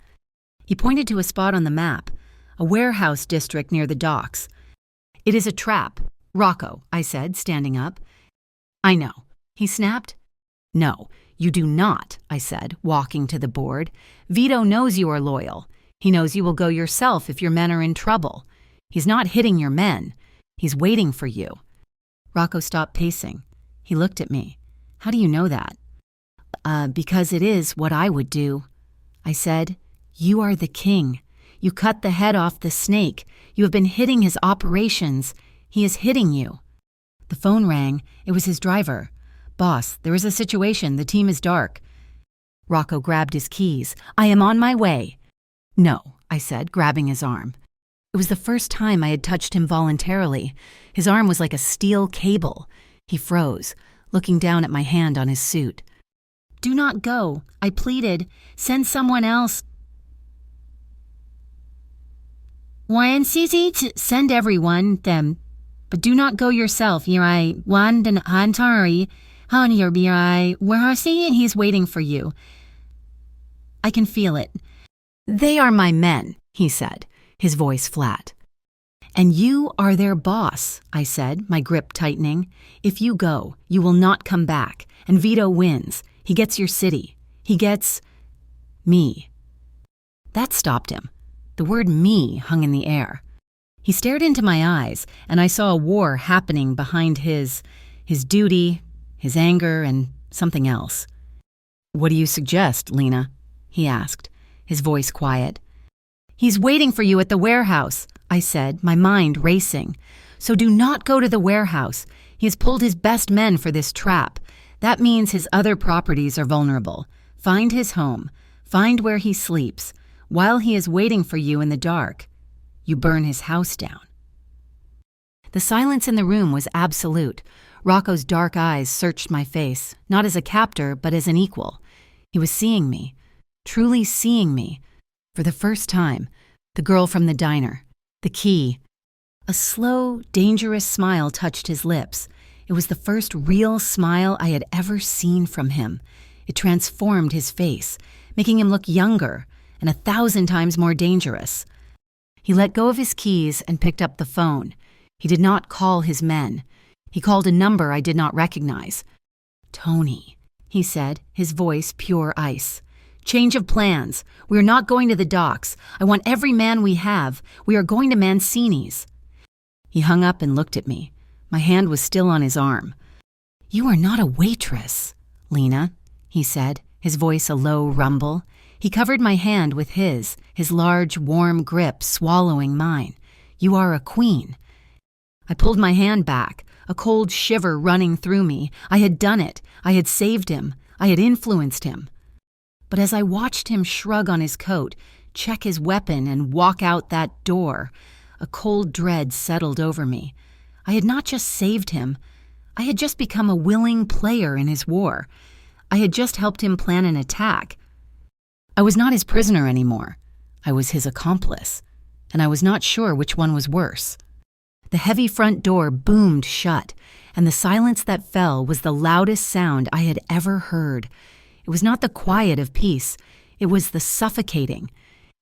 He pointed to a spot on the map, a warehouse district near the docks. "It is a trap, Rocco," I said, standing up. "I know," he snapped. "No, you do not," I said, walking to the board. "Vito knows you are loyal. He knows you will go yourself if your men are in trouble. He's not hitting your men. He's waiting for you." Rocco stopped pacing. He looked at me. "How do you know that?" Because it is what I would do." I said, "You are the king. You cut the head off the snake. You have been hitting his operations. He is hitting you." The phone rang. It was his driver. "Boss, there is a situation. The team is dark." Rocco grabbed his keys. "I am on my way." "No," I said, grabbing his arm. It was the first time I had touched him voluntarily. His arm was like a steel cable. He froze, looking down at my hand on his suit. "Do not go," I pleaded. "Send someone else." "Send everyone, them. But do not go yourself. He's waiting for you. I can feel it." "They are my men," he said, his voice flat. "And you are their boss," I said, my grip tightening. "If you go, you will not come back, and Vito wins. He gets your city. He gets me." That stopped him. The word "me" hung in the air. He stared into my eyes, and I saw a war happening behind his duty, his anger, and something else. "What do you suggest, Lena?" he asked, his voice quiet. "He's waiting for you at the warehouse," I said, my mind racing. "So do not go to the warehouse. He has pulled his best men for this trap. That means his other properties are vulnerable. Find his home. Find where he sleeps. While he is waiting for you in the dark, you burn his house down." The silence in the room was absolute. Rocco's dark eyes searched my face, not as a captor, but as an equal. He was seeing me, truly seeing me. For the first time, the girl from the diner, the key. A slow, dangerous smile touched his lips. It was the first real smile I had ever seen from him. It transformed his face, making him look younger and 1,000 times more dangerous. He let go of his keys and picked up the phone. He did not call his men. He called a number I did not recognize. "Tony," he said, his voice pure ice. "Change of plans. We are not going to the docks. I want every man we have. We are going to Mancini's." He hung up and looked at me. My hand was still on his arm. "You are not a waitress, Lena," he said, his voice a low rumble. He covered my hand with his large, warm grip swallowing mine. "You are a queen." I pulled my hand back, a cold shiver running through me. I had done it. I had saved him. I had influenced him. But as I watched him shrug on his coat, check his weapon, and walk out that door, a cold dread settled over me. I had not just saved him. I had just become a willing player in his war. I had just helped him plan an attack. I was not his prisoner anymore. I was his accomplice, and I was not sure which one was worse. The heavy front door boomed shut, and the silence that fell was the loudest sound I had ever heard. It was not the quiet of peace. It was the suffocating,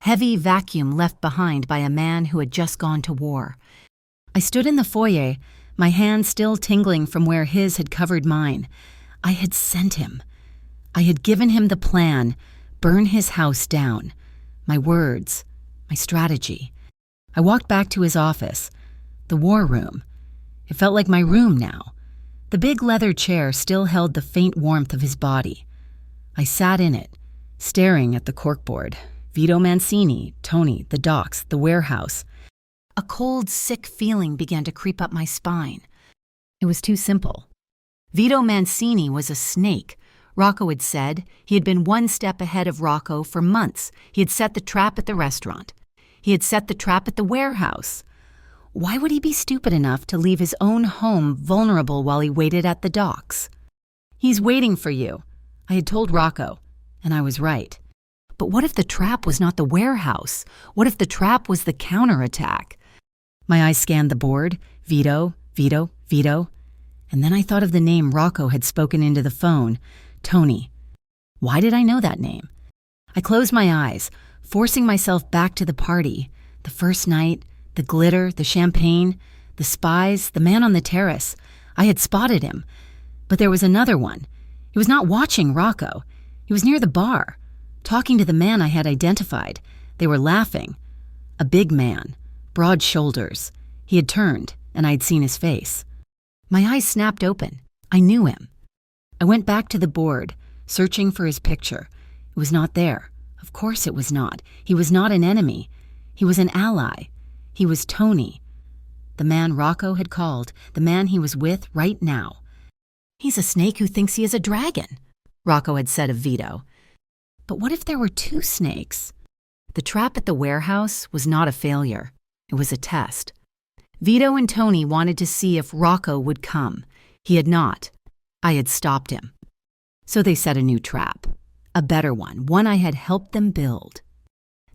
heavy vacuum left behind by a man who had just gone to war. I stood in the foyer, my hand still tingling from where his had covered mine. I had sent him. I had given him the plan, burn his house down. My words, my strategy. I walked back to his office, the war room. It felt like my room now. The big leather chair still held the faint warmth of his body. I sat in it, staring at the corkboard. Vito Mancini, Tony, the docks, the warehouse. A cold, sick feeling began to creep up my spine. It was too simple. Vito Mancini was a snake. Rocco had said he had been one step ahead of Rocco for months. He had set the trap at the restaurant. He had set the trap at the warehouse. Why would he be stupid enough to leave his own home vulnerable while he waited at the docks? "He's waiting for you," I had told Rocco, and I was right. But what if the trap was not the warehouse? What if the trap was the counterattack? My eyes scanned the board. Vito, Vito, Vito. And then I thought of the name Rocco had spoken into the phone. Tony. Why did I know that name? I closed my eyes, forcing myself back to the party. The first night, the glitter, the champagne, the spies, the man on the terrace. I had spotted him. But there was another one. He was not watching Rocco. He was near the bar, talking to the man I had identified. They were laughing. A big man, broad shoulders. He had turned, and I had seen his face. My eyes snapped open. I knew him. I went back to the board, searching for his picture. It was not there. Of course it was not. He was not an enemy. He was an ally. He was Tony, the man Rocco had called, the man he was with right now. "He's a snake who thinks he is a dragon," Rocco had said of Vito. But what if there were two snakes? The trap at the warehouse was not a failure. It was a test. Vito and Tony wanted to see if Rocco would come. He had not. I had stopped him. So they set a new trap. A better one I had helped them build.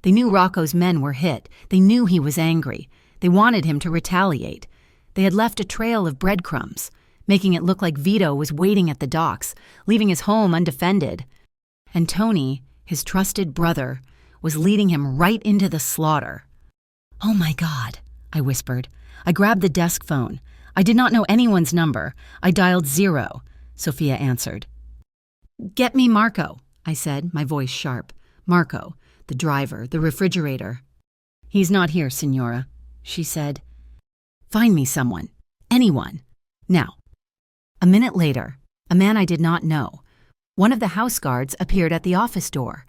They knew Rocco's men were hit. They knew he was angry. They wanted him to retaliate. They had left a trail of breadcrumbs, making it look like Vito was waiting at the docks, leaving his home undefended. And Tony, his trusted brother, was leading him right into the slaughter. "Oh my God," I whispered. I grabbed the desk phone. I did not know anyone's number. I dialed 0. Sophia answered. "Get me Marco," I said, my voice sharp. "Marco, the driver, the refrigerator." "He's not here, Signora," she said. "Find me someone. Anyone. Now." A minute later, a man I did not know, one of the house guards, appeared at the office door.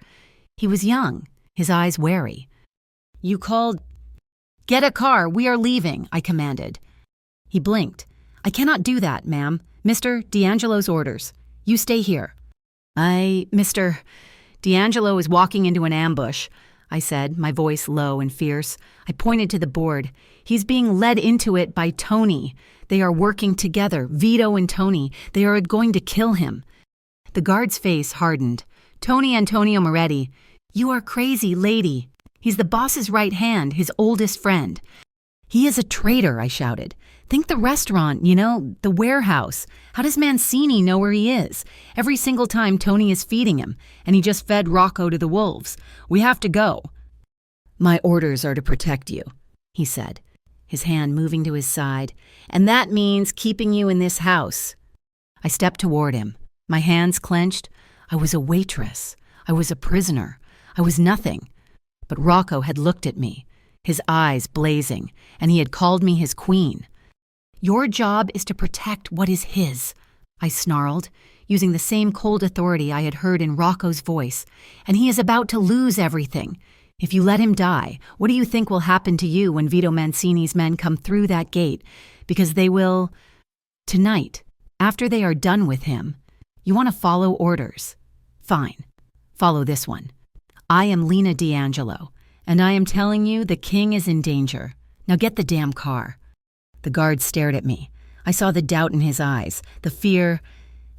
He was young, his eyes wary. "You called—" "Get a car, we are leaving," I commanded. He blinked. "I cannot do that, ma'am. Mr. D'Angelo's orders. You stay here." Mr. D'Angelo is walking into an ambush," I said, my voice low and fierce. I pointed to the board. "He's being led into it by Tony. They are working together, Vito and Tony. They are going to kill him." The guard's face hardened. "Tony Antonio Moretti, you are crazy, lady. He's the boss's right hand, his oldest friend." "He is a traitor," I shouted. "Think the restaurant, the warehouse. How does Mancini know where he is? Every single time Tony is feeding him, and he just fed Rocco to the wolves. We have to go." "My orders are to protect you," he said. his hand moving to his side. "And that means keeping you in this house." I stepped toward him, my hands clenched. I was a waitress. I was a prisoner. I was nothing. But Rocco had looked at me, his eyes blazing, and he had called me his queen. "Your job is to protect what is his," I snarled, using the same cold authority I had heard in Rocco's voice. "And he is about to lose everything. If you let him die, what do you think will happen to you when Vito Mancini's men come through that gate? Because they will... Tonight, after they are done with him, you want to follow orders. Fine. Follow this one. I am Lena D'Angelo, and I am telling you the king is in danger. Now get the damn car." The guard stared at me. I saw the doubt in his eyes, the fear,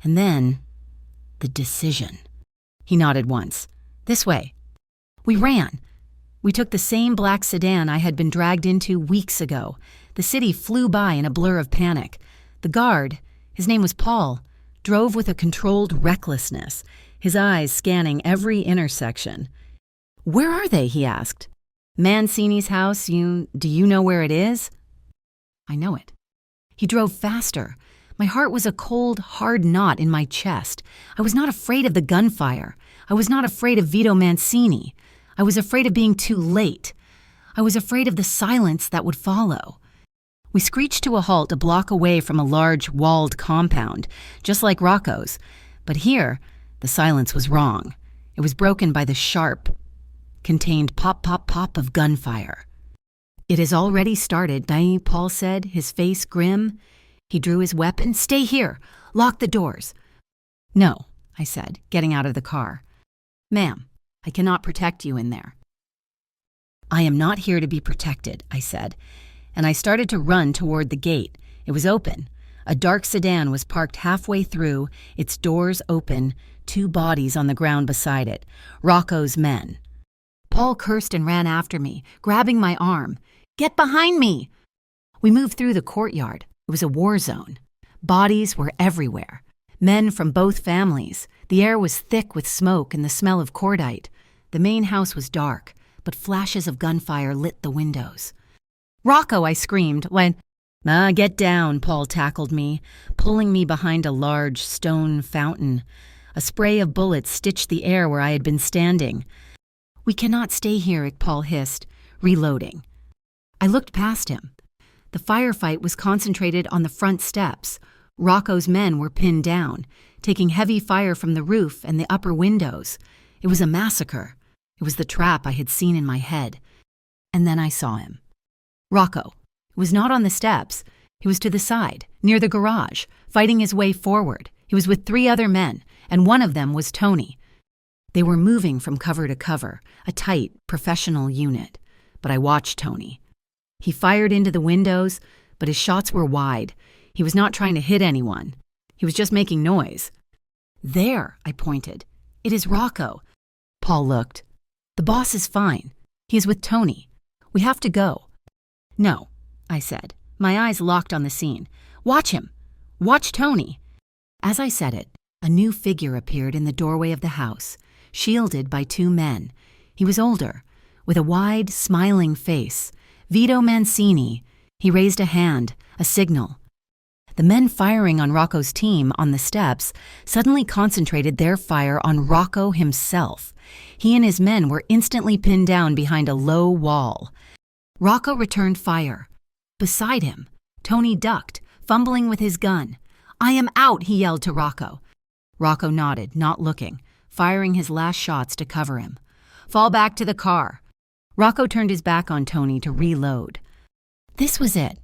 and then the decision. He nodded once. "This way." We ran. We took the same black sedan I had been dragged into weeks ago. The city flew by in a blur of panic. The guard, his name was Paul, drove with a controlled recklessness, his eyes scanning every intersection. "Where are they?" he asked. "Mancini's house, do you know where it is?" "I know it." He drove faster. My heart was a cold, hard knot in my chest. I was not afraid of the gunfire. I was not afraid of Vito Mancini. I was afraid of being too late. I was afraid of the silence that would follow. We screeched to a halt a block away from a large, walled compound, just like Rocco's. But here, the silence was wrong. It was broken by the sharp, contained pop, pop, pop of gunfire. "It has already started," Paul said, his face grim. He drew his weapon. "Stay here. Lock the doors." "No," I said, getting out of the car. "Ma'am, I cannot protect you in there." "I am not here to be protected," I said, and I started to run toward the gate. It was open. A dark sedan was parked halfway through, its doors open, 2 bodies on the ground beside it, Rocco's men. Paul cursed and ran after me, grabbing my arm. "Get behind me!" We moved through the courtyard. It was a war zone. Bodies were everywhere. Men from both families. The air was thick with smoke and the smell of cordite. The main house was dark, but flashes of gunfire lit the windows. "Rocco!" I screamed when... Get down," Paul tackled me, pulling me behind a large stone fountain. A spray of bullets stitched the air where I had been standing. "We cannot stay here," Paul hissed, reloading. I looked past him. The firefight was concentrated on the front steps. Rocco's men were pinned down, taking heavy fire from the roof and the upper windows. It was a massacre. It was the trap I had seen in my head. And then I saw him. Rocco was not on the steps. He was to the side, near the garage, fighting his way forward. He was with 3 other men, and one of them was Tony. They were moving from cover to cover, a tight, professional unit. But I watched Tony. He fired into the windows, but his shots were wide. He was not trying to hit anyone. He was just making noise. "There," I pointed. "It is Rocco." Paul looked. "The boss is fine. He is with Tony. We have to go." "No," I said, my eyes locked on the scene. "Watch him. Watch Tony." As I said it, a new figure appeared in the doorway of the house, shielded by 2 men. He was older, with a wide, smiling face. Vito Mancini. He raised a hand, a signal. The men firing on Rocco's team on the steps suddenly concentrated their fire on Rocco himself. He and his men were instantly pinned down behind a low wall. Rocco returned fire. Beside him, Tony ducked, fumbling with his gun. "I am out," he yelled to Rocco. Rocco nodded, not looking, firing his last shots to cover him. "Fall back to the car." Rocco turned his back on Tony to reload. This was it.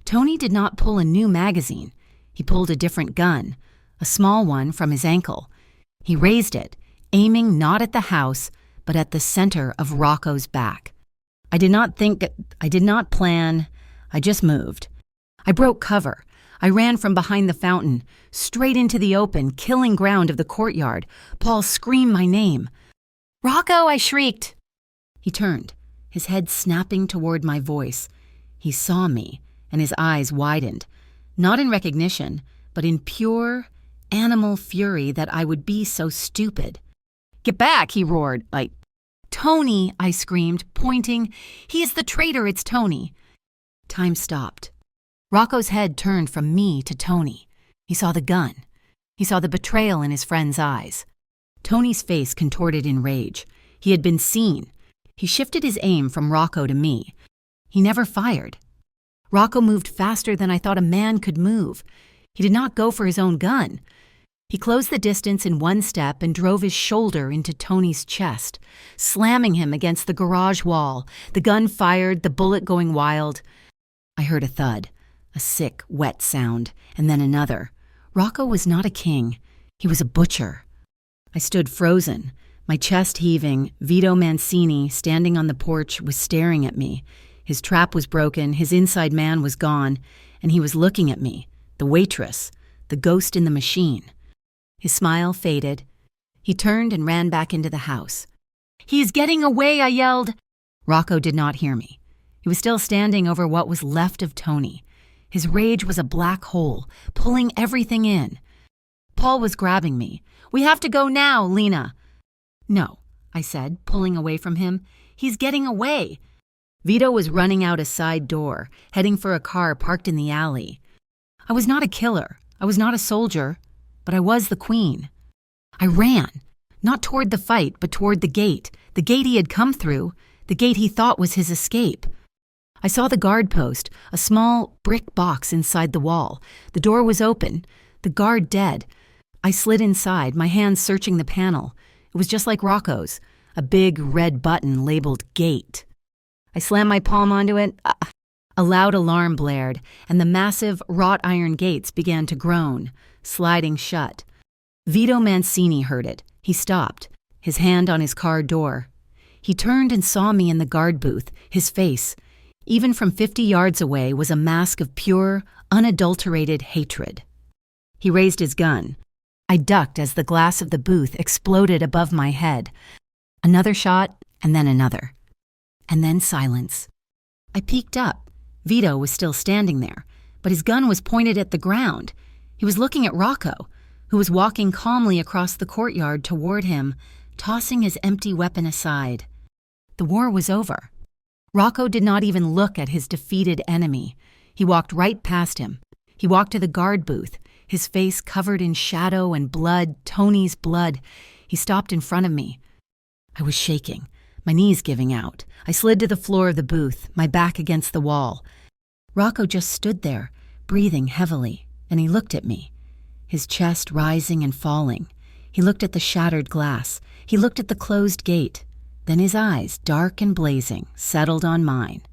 Tony did not pull a new magazine. He pulled a different gun, a small one from his ankle. He raised it, aiming not at the house, but at the center of Rocco's back. I did not plan, I just moved. I broke cover. I ran from behind the fountain, straight into the open, killing ground of the courtyard. Paul screamed my name. "Rocco!" I shrieked. He turned, his head snapping toward my voice. He saw me, and his eyes widened, not in recognition, but in pure, animal fury that I would be so stupid. "Get back!" he roared. "Tony!" I screamed, pointing. "He is the traitor, it's Tony." Time stopped. Rocco's head turned from me to Tony. He saw the gun. He saw the betrayal in his friend's eyes. Tony's face contorted in rage. He had been seen. He shifted his aim from Rocco to me. He never fired. Rocco moved faster than I thought a man could move. He did not go for his own gun. He closed the distance in one step and drove his shoulder into Tony's chest, slamming him against the garage wall. The gun fired, the bullet going wild. I heard a thud, a sick, wet sound, and then another. Rocco was not a king. He was a butcher. I stood frozen, my chest heaving. Vito Mancini, standing on the porch, was staring at me. His trap was broken, his inside man was gone, and he was looking at me, the waitress, the ghost in the machine. His smile faded. He turned and ran back into the house. "He's getting away," I yelled. Rocco did not hear me. He was still standing over what was left of Tony. His rage was a black hole, pulling everything in. Paul was grabbing me. "We have to go now, Lena." "No," I said, pulling away from him. "He's getting away." Vito was running out a side door, heading for a car parked in the alley. I was not a killer. I was not a soldier. But I was the queen. I ran, not toward the fight, but toward the gate he had come through, the gate he thought was his escape. I saw the guard post, a small brick box inside the wall. The door was open, the guard dead. I slid inside, my hands searching the panel. It was just like Rocco's, a big red button labeled Gate. I slammed my palm onto it. A loud alarm blared, and the massive wrought iron gates began to groan, sliding shut. Vito Mancini heard it. He stopped, his hand on his car door. He turned and saw me in the guard booth, his face, even from 50 yards away, was a mask of pure, unadulterated hatred. He raised his gun. I ducked as the glass of the booth exploded above my head. Another shot, and then another. And then silence. I peeked up. Vito was still standing there, but his gun was pointed at the ground. He was looking at Rocco, who was walking calmly across the courtyard toward him, tossing his empty weapon aside. The war was over. Rocco did not even look at his defeated enemy. He walked right past him. He walked to the guard booth, his face covered in shadow and blood, Tony's blood. He stopped in front of me. I was shaking, my knees giving out. I slid to the floor of the booth, my back against the wall. Rocco just stood there, breathing heavily, and he looked at me, his chest rising and falling. He looked at the shattered glass. He looked at the closed gate. Then his eyes, dark and blazing, settled on mine.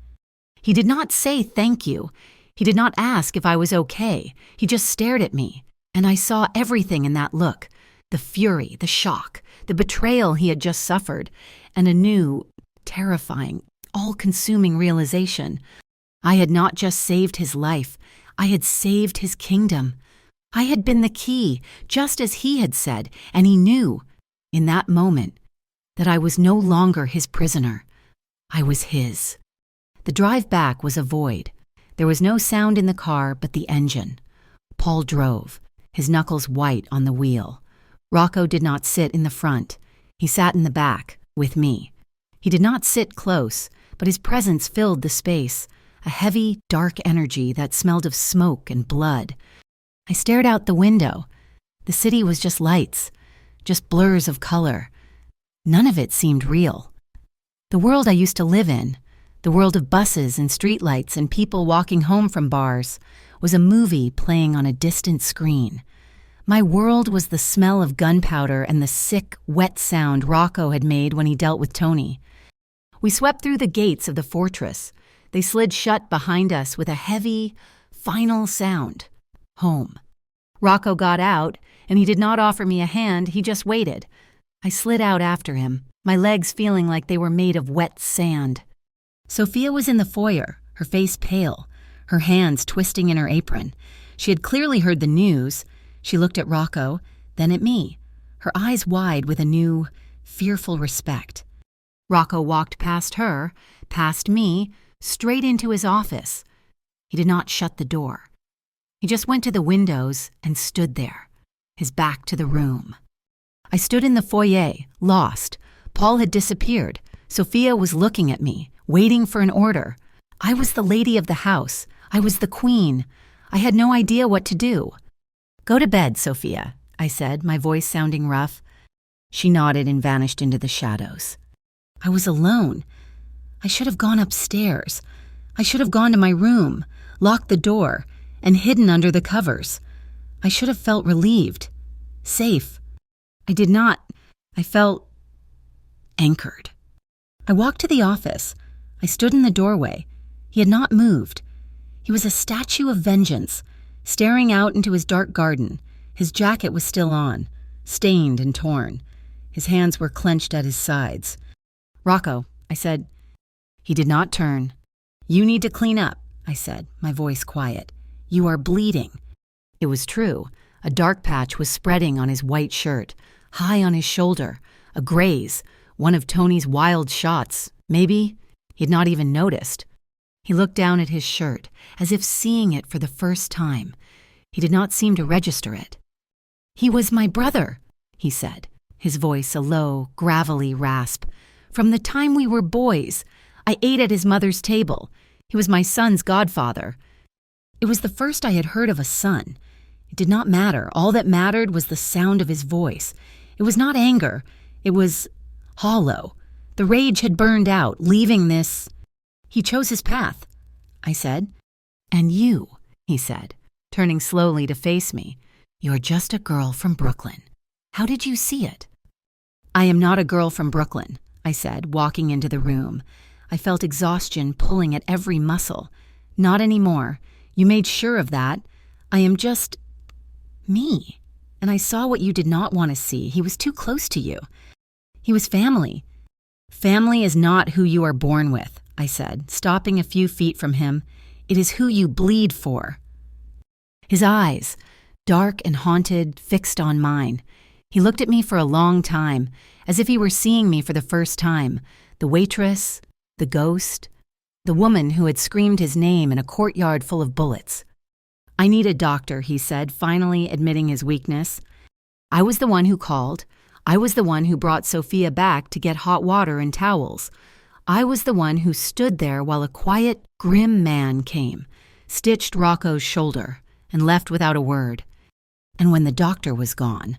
He did not say thank you. He did not ask if I was okay. He just stared at me, and I saw everything in that look. The fury, the shock, the betrayal he had just suffered, and a new, terrifying, all-consuming realization. I had not just saved his life. I had saved his kingdom. I had been the key, just as he had said, and he knew, in that moment, that I was no longer his prisoner. I was his. The drive back was a void. There was no sound in the car but the engine. Paul drove, his knuckles white on the wheel. Rocco did not sit in the front. He sat in the back, with me. He did not sit close, but his presence filled the space, a heavy, dark energy that smelled of smoke and blood. I stared out the window. The city was just lights, just blurs of color. None of it seemed real. The world I used to live in, the world of buses and streetlights and people walking home from bars, was a movie playing on a distant screen. My world was the smell of gunpowder and the sick, wet sound Rocco had made when he dealt with Tony. We swept through the gates of the fortress. They slid shut behind us with a heavy, final sound. Home. Rocco got out, and he did not offer me a hand, he just waited. I slid out after him, my legs feeling like they were made of wet sand. Sophia was in the foyer, her face pale, her hands twisting in her apron. She had clearly heard the news. She looked at Rocco, then at me, her eyes wide with a new, fearful respect. Rocco walked past her, past me, straight into his office. He did not shut the door. He just went to the windows and stood there, his back to the room. I stood in the foyer, lost. Paul had disappeared. Sophia was looking at me, waiting for an order. I was the lady of the house. I was the queen. I had no idea what to do. "Go to bed, Sophia," I said, my voice sounding rough. She nodded and vanished into the shadows. I was alone. I should have gone upstairs. I should have gone to my room, locked the door, and hidden under the covers. I should have felt relieved, safe. I did not. I felt anchored. I walked to the office. I stood in the doorway. He had not moved. He was a statue of vengeance, staring out into his dark garden. His jacket was still on, stained and torn. His hands were clenched at his sides. "Rocco," I said. He did not turn. "You need to clean up," I said, my voice quiet. "You are bleeding." It was true. A dark patch was spreading on his white shirt, high on his shoulder, a graze, one of Tony's wild shots. Maybe he had not even noticed. He looked down at his shirt, as if seeing it for the first time. He did not seem to register it. "He was my brother," he said, his voice a low, gravelly rasp. "From the time we were boys, I ate at his mother's table. He was my son's godfather." It was the first I had heard of a son. It did not matter. All that mattered was the sound of his voice. It was not anger. It was hollow. The rage had burned out, leaving this. "He chose his path," I said. "And you," he said, turning slowly to face me. "You're just a girl from Brooklyn. How did you see it?" "I am not a girl from Brooklyn," I said, walking into the room. I felt exhaustion pulling at every muscle. "Not anymore. You made sure of that. I am just me. And I saw what you did not want to see. He was too close to you. He was family." "Family is not who you are born with," I said, stopping a few feet from him. "It is who you bleed for." His eyes, dark and haunted, fixed on mine. He looked at me for a long time, as if he were seeing me for the first time. The waitress, the ghost, the woman who had screamed his name in a courtyard full of bullets. "I need a doctor," he said, finally admitting his weakness. "I was the one who called. I was the one who brought Sophia back to get hot water and towels. I was the one who stood there while a quiet, grim man came, stitched Rocco's shoulder, and left without a word. And when the doctor was gone,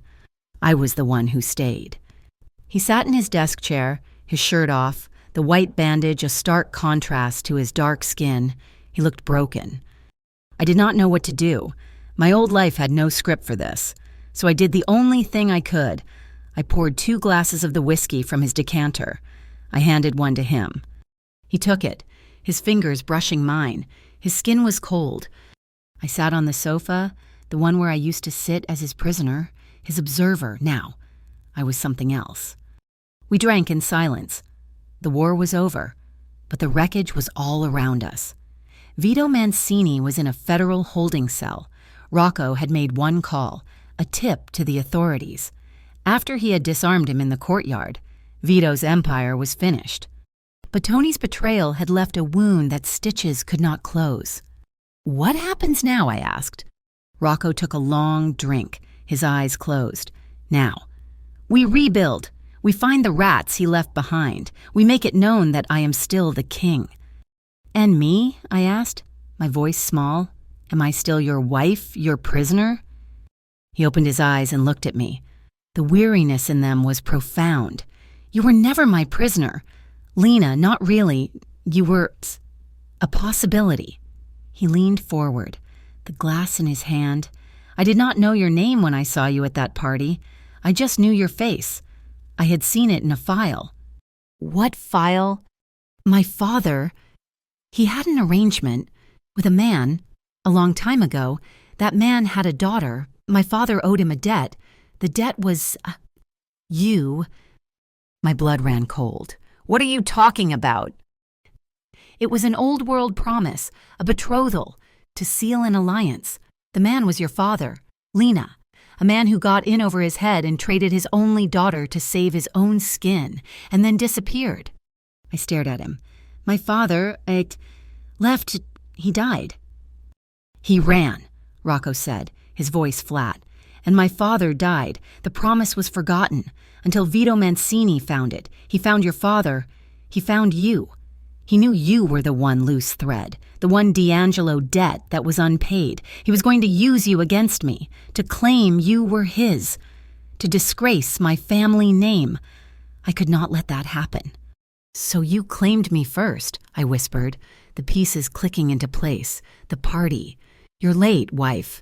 I was the one who stayed." He sat in his desk chair, his shirt off, the white bandage a stark contrast to his dark skin. He looked broken. I did not know what to do. My old life had no script for this, so I did the only thing I could. I poured 2 glasses of the whiskey from his decanter. I handed one to him. He took it, his fingers brushing mine. His skin was cold. I sat on the sofa, the one where I used to sit as his prisoner, his observer. Now, I was something else. We drank in silence. The war was over, but the wreckage was all around us. Vito Mancini was in a federal holding cell. Rocco had made one call, a tip to the authorities. After he had disarmed him in the courtyard, Vito's empire was finished. But Tony's betrayal had left a wound that stitches could not close. "What happens now?" I asked. Rocco took a long drink, his eyes closed. "Now, we rebuild. We find the rats he left behind. We make it known that I am still the king." "And me?" I asked, my voice small. "Am I still your wife, your prisoner?" He opened his eyes and looked at me. The weariness in them was profound. "You were never my prisoner. Lena, not really. You were a possibility." He leaned forward, the glass in his hand. "I did not know your name when I saw you at that party. I just knew your face. I had seen it in a file." "What file?" "My father. He had an arrangement with a man a long time ago. That man had a daughter. My father owed him a debt. The debt was you." My blood ran cold. "What are you talking about?" "It was an old world promise, a betrothal, to seal an alliance. The man was your father, Lena, a man who got in over his head and traded his only daughter to save his own skin, and then disappeared." I stared at him. "My father, left, he died." "He ran," Rocco said, his voice flat. "And my father died. The promise was forgotten until Vito Mancini found it. He found your father. He found you. He knew you were the one loose thread, the one D'Angelo debt that was unpaid. He was going to use you against me, to claim you were his, to disgrace my family name. I could not let that happen. So you claimed me first, I whispered, the pieces clicking into place. The party. You're late, wife.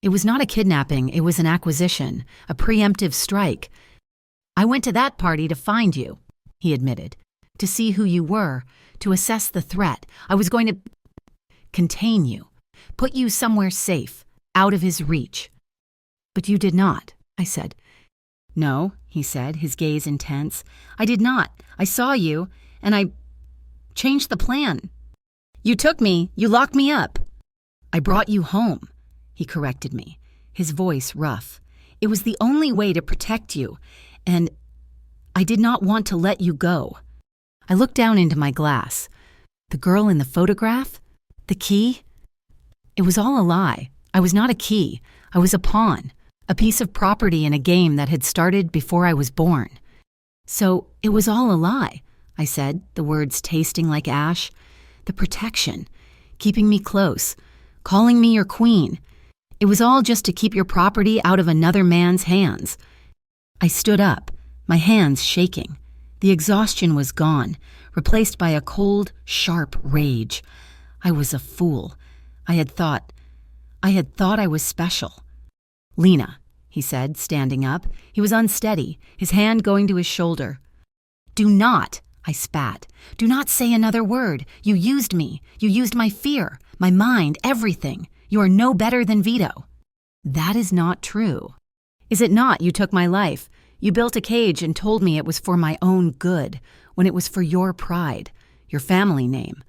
It was not a kidnapping, it was an acquisition, a preemptive strike. I went to that party to find you, he admitted, to see who you were, to assess the threat. I was going to contain you, put you somewhere safe, out of his reach. But you did not, I said. No, he said, his gaze intense. I did not. I saw you, and I changed the plan. You took me, you locked me up. I brought you home, he corrected me, his voice rough. It was the only way to protect you, and I did not want to let you go. I looked down into my glass. The girl in the photograph? The key? It was all a lie. I was not a key. I was a pawn, a piece of property in a game that had started before I was born. So it was all a lie, I said, the words tasting like ash. The protection, keeping me close, calling me your queen. It was all just to keep your property out of another man's hands. I stood up, my hands shaking. The exhaustion was gone, replaced by a cold, sharp rage. I was a fool. I had thought I was special. Lena, he said, standing up. He was unsteady, his hand going to his shoulder. Do not, I spat. Do not say another word. You used me. You used my fear, my mind, everything. You are no better than Vito. That is not true. Is it not you took my life? You built a cage and told me it was for my own good, when it was for your pride, your family name.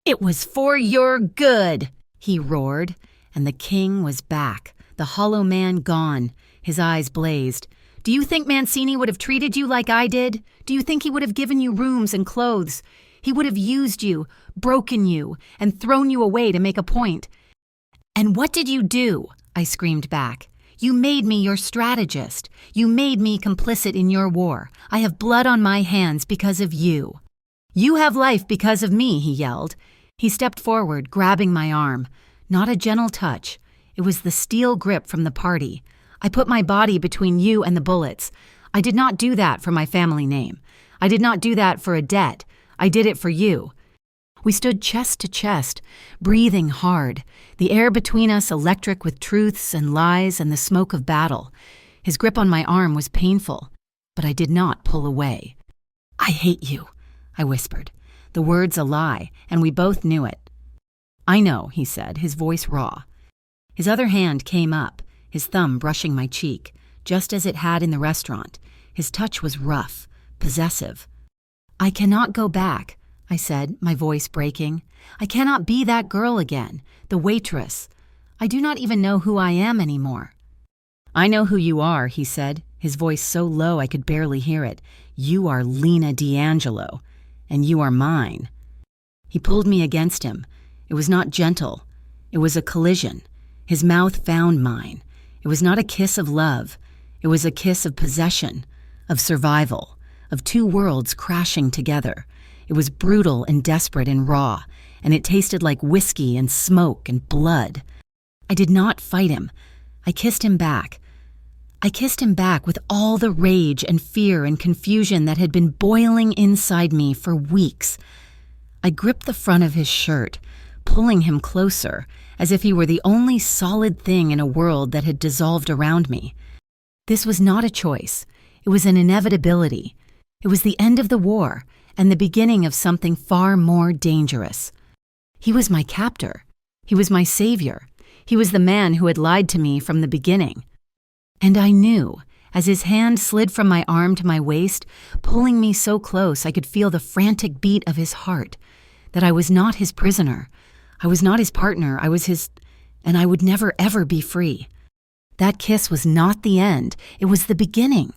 It was for your good, he roared, and the king was back, the hollow man gone. His eyes blazed. Do you think Mancini would have treated you like I did? Do you think he would have given you rooms and clothes? He would have used you, broken you, and thrown you away to make a point. And what did you do? I screamed back. You made me your strategist. You made me complicit in your war. I have blood on my hands because of you. You have life because of me, he yelled. He stepped forward, grabbing my arm. Not a gentle touch. It was the steel grip from the party. I put my body between you and the bullets. I did not do that for my family name. I did not do that for a debt. I did it for you. We stood chest to chest, breathing hard, the air between us electric with truths and lies and the smoke of battle. His grip on my arm was painful, but I did not pull away. I hate you, I whispered, the words a lie, and we both knew it. I know, he said, his voice raw. His other hand came up, his thumb brushing my cheek, just as it had in the restaurant. His touch was rough, possessive. I cannot go back, I said, my voice breaking. I cannot be that girl again, the waitress. I do not even know who I am anymore. I know who you are, he said, his voice so low I could barely hear it. You are Lena D'Angelo, and you are mine. He pulled me against him. It was not gentle. It was a collision. His mouth found mine. It was not a kiss of love. It was a kiss of possession, of survival, of two worlds crashing together. It was brutal and desperate and raw, and it tasted like whiskey and smoke and blood. I did not fight him. I kissed him back. I kissed him back with all the rage and fear and confusion that had been boiling inside me for weeks. I gripped the front of his shirt, pulling him closer, as if he were the only solid thing in a world that had dissolved around me. This was not a choice. It was an inevitability. It was the end of the war and the beginning of something far more dangerous. He was my captor. He was my savior. He was the man who had lied to me from the beginning. And I knew, as his hand slid from my arm to my waist, pulling me so close I could feel the frantic beat of his heart, that I was not his prisoner. I was not his partner. I was his, and I would never ever be free. That kiss was not the end. It was the beginning.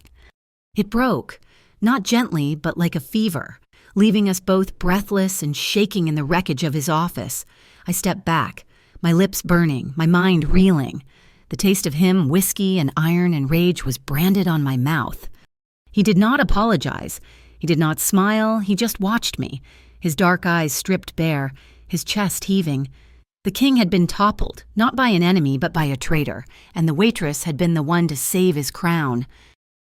It broke, not gently, but like a fever, leaving us both breathless and shaking in the wreckage of his office. I stepped back, my lips burning, my mind reeling. The taste of him, whiskey and iron and rage, was branded on my mouth. He did not apologize. He did not smile. He just watched me, his dark eyes stripped bare, his chest heaving. The king had been toppled, not by an enemy but by a traitor, and the waitress had been the one to save his crown.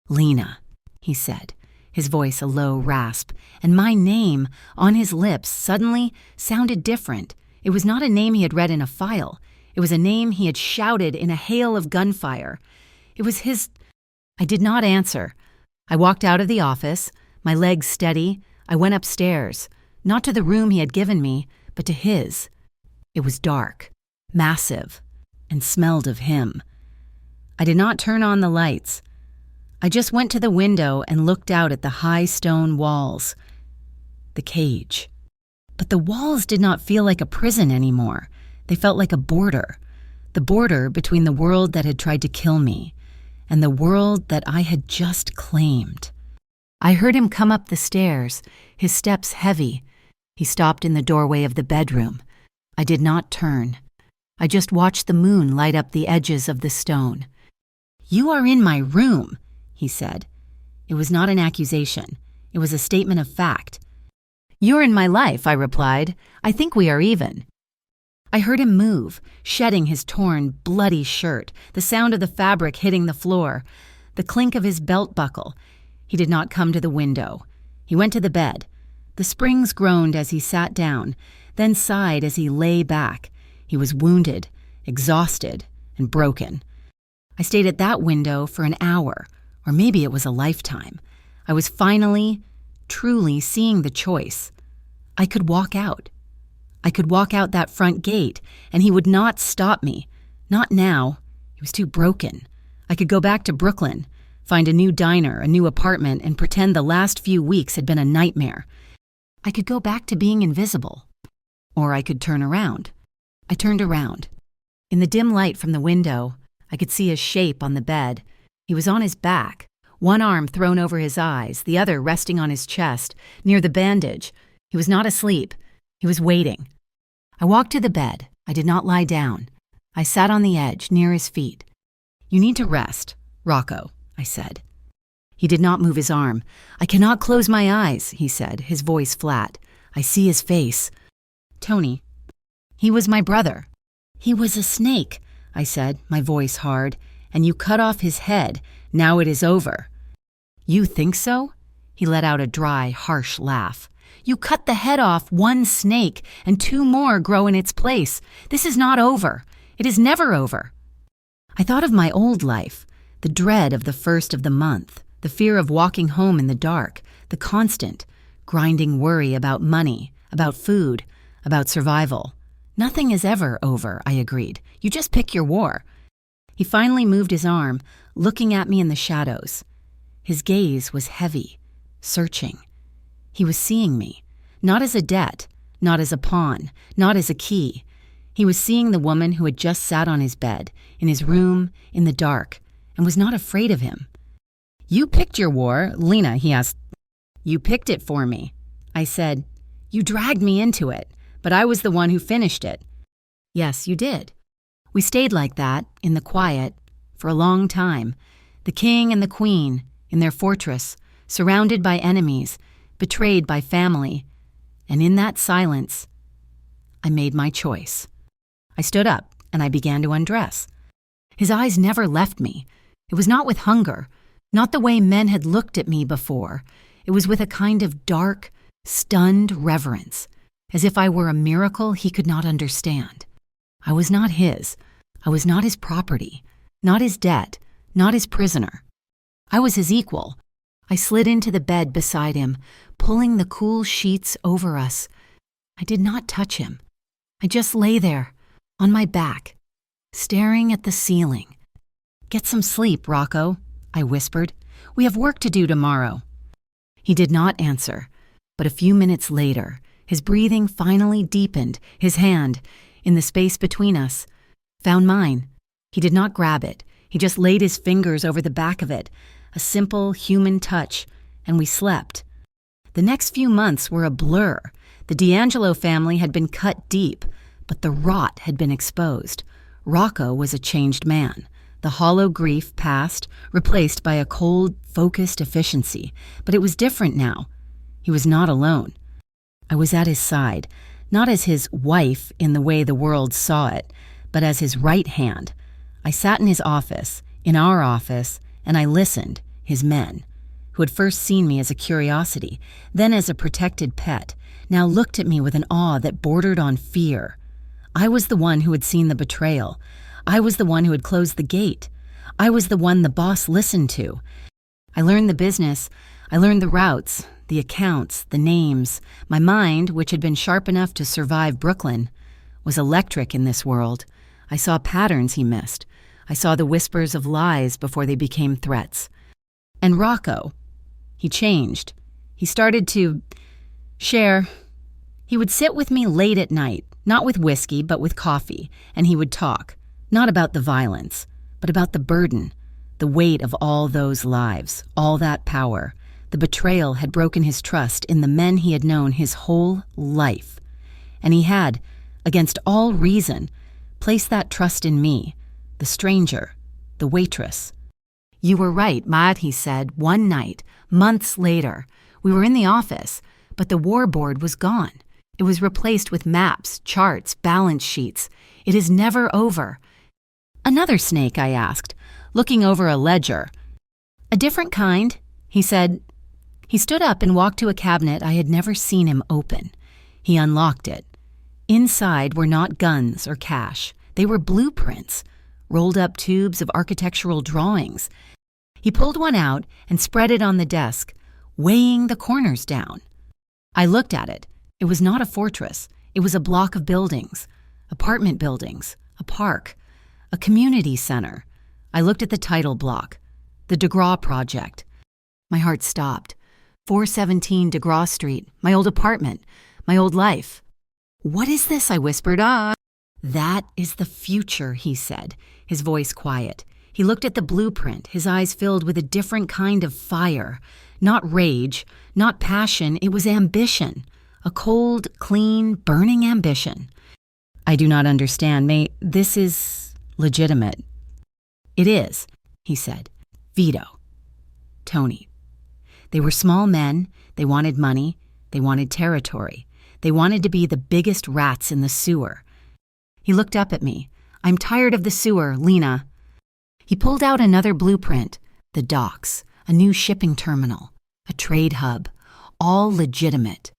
"Lena," he said, his voice a low rasp, and my name, on his lips, suddenly sounded different. It was not a name he had read in a file. It was a name he had shouted in a hail of gunfire. It was his... I did not answer. I walked out of the office, my legs steady. I went upstairs, not to the room he had given me, but to his. It was dark, massive, and smelled of him. I did not turn on the lights. I just went to the window and looked out at the high stone walls. The cage. But the walls did not feel like a prison anymore. They felt like a border. The border between the world that had tried to kill me and the world that I had just claimed. I heard him come up the stairs, his steps heavy. He stopped in the doorway of the bedroom. I did not turn. I just watched the moon light up the edges of the stone. "You are in my room," he said. It was not an accusation. It was a statement of fact. "You're in my life," I replied. "I think we are even." I heard him move, shedding his torn, bloody shirt, the sound of the fabric hitting the floor, the clink of his belt buckle. He did not come to the window. He went to the bed. The springs groaned as he sat down, then sighed as he lay back. He was wounded, exhausted, and broken. I stayed at that window for an hour, or maybe it was a lifetime. I was finally, truly seeing the choice. I could walk out. I could walk out that front gate, and he would not stop me. Not now. He was too broken. I could go back to Brooklyn, find a new diner, a new apartment, and pretend the last few weeks had been a nightmare. I could go back to being invisible. Or I could turn around. I turned around. In the dim light from the window, I could see his shape on the bed. He was on his back, one arm thrown over his eyes, the other resting on his chest, near the bandage. He was not asleep. He was waiting. I walked to the bed. I did not lie down. I sat on the edge, near his feet. "You need to rest, Rocco," I said. He did not move his arm. "I cannot close my eyes," he said, his voice flat. "I see his face." "Tony, he was my brother." "He was a snake," I said, my voice hard. "And you cut off his head. Now it is over." "You think so?" He let out a dry, harsh laugh. "You cut the head off one snake, and two more grow in its place. This is not over. It is never over." I thought of my old life, the dread of the first of the month, the fear of walking home in the dark, the constant, grinding worry about money, about food, about survival. "Nothing is ever over," I agreed. "You just pick your war." He finally moved his arm, looking at me in the shadows. His gaze was heavy, searching. He was seeing me, not as a debt, not as a pawn, not as a key. He was seeing the woman who had just sat on his bed, in his room, in the dark, and was not afraid of him. "You picked your war, Lena," he asked. "You picked it for me." I said, "You dragged me into it, but I was the one who finished it." "Yes, you did." We stayed like that, in the quiet, for a long time, the king and the queen, in their fortress, surrounded by enemies, betrayed by family, and in that silence, I made my choice. I stood up, and I began to undress. His eyes never left me. It was not with hunger, not the way men had looked at me before. It was with a kind of dark, stunned reverence, as if I were a miracle he could not understand. I was not his. I was not his property, not his debt, not his prisoner. I was his equal. I slid into the bed beside him, pulling the cool sheets over us. I did not touch him. I just lay there, on my back, staring at the ceiling. "Get some sleep, Rocco," I whispered. "We have work to do tomorrow." He did not answer, but a few minutes later, his breathing finally deepened. His hand, in the space between us, found mine. He did not grab it. He just laid his fingers over the back of it, a simple human touch, and we slept. The next few months were a blur. The D'Angelo family had been cut deep, but the rot had been exposed. Rocco was a changed man. The hollow grief passed, replaced by a cold, focused efficiency. But it was different now. He was not alone. I was at his side, not as his wife in the way the world saw it, but as his right hand. I sat in his office, in our office, and I listened, his men, who had first seen me as a curiosity, then as a protected pet, now looked at me with an awe that bordered on fear. I was the one who had seen the betrayal. I was the one who had closed the gate. I was the one the boss listened to. I learned the business. I learned the routes, the accounts, the names. My mind, which had been sharp enough to survive Brooklyn, was electric in this world. I saw patterns he missed. I saw the whispers of lies before they became threats. And Rocco, he changed. He started to share. He would sit with me late at night, not with whiskey, but with coffee, and he would talk, not about the violence, but about the burden, the weight of all those lives, all that power. The betrayal had broken his trust in the men he had known his whole life. And he had, against all reason, placed that trust in me, the stranger, the waitress. "You were right, Matt," he said, one night, months later. We were in the office, but the war board was gone. It was replaced with maps, charts, balance sheets. It is never over. "Another snake?" I asked, looking over a ledger. "A different kind," he said. He stood up and walked to a cabinet I had never seen him open. He unlocked it. Inside were not guns or cash. They were blueprints, rolled up tubes of architectural drawings. He pulled one out and spread it on the desk, weighing the corners down. I looked at it. It was not a fortress. It was a block of buildings, apartment buildings, a park, a community center. I looked at the title block, the DeGraw Project. My heart stopped. 417 DeGraw Street, my old apartment, my old life. "What is this?" I whispered. "That is the future," he said, his voice quiet. He looked at the blueprint, his eyes filled with a different kind of fire. Not rage, not passion, it was ambition. A cold, clean, burning ambition. "I do not understand, mate. This is legitimate." "It is," he said. "Vito. Tony. They were small men. They wanted money. They wanted territory. They wanted to be the biggest rats in the sewer." He looked up at me. "I'm tired of the sewer, Lena." He pulled out another blueprint. The docks, a new shipping terminal, a trade hub, all legitimate.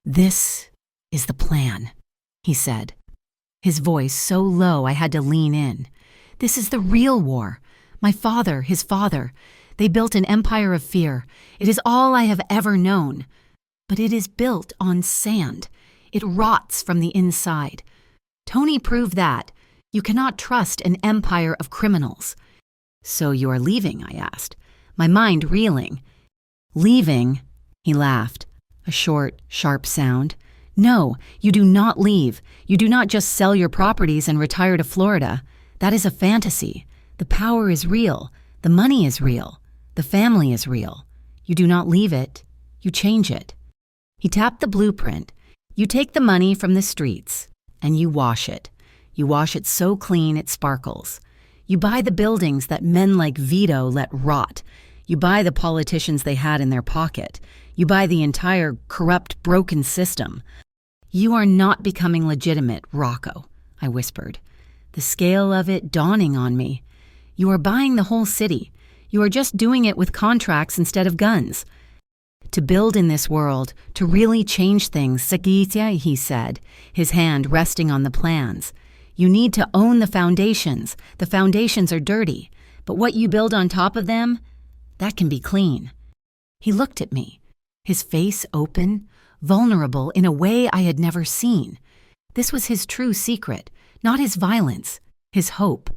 "This is the plan," he said. His voice so low I had to lean in. "This is the real war. My father, his father. They built an empire of fear. It is all I have ever known. But it is built on sand. It rots from the inside. Tony proved that. You cannot trust an empire of criminals." "So you are leaving?" I asked, my mind reeling. "Leaving?" He laughed, a short, sharp sound. "No, you do not leave. You do not just sell your properties and retire to Florida. That is a fantasy. The power is real. The money is real. The family is real. You do not leave it. You change it." He tapped the blueprint. "You take the money from the streets, and you wash it. You wash it so clean it sparkles. You buy the buildings that men like Vito let rot. You buy the politicians they had in their pocket. You buy the entire corrupt, broken system. You are not becoming legitimate, Rocco," I whispered, the scale of it dawning on me. "You are buying the whole city. You are just doing it with contracts instead of guns. To build in this world, to really change things, Sakitya," he said, his hand resting on the plans. "You need to own the foundations. The foundations are dirty, but what you build on top of them, that can be clean." He looked at me, his face open, vulnerable in a way I had never seen. This was his true secret, not his violence, his hope.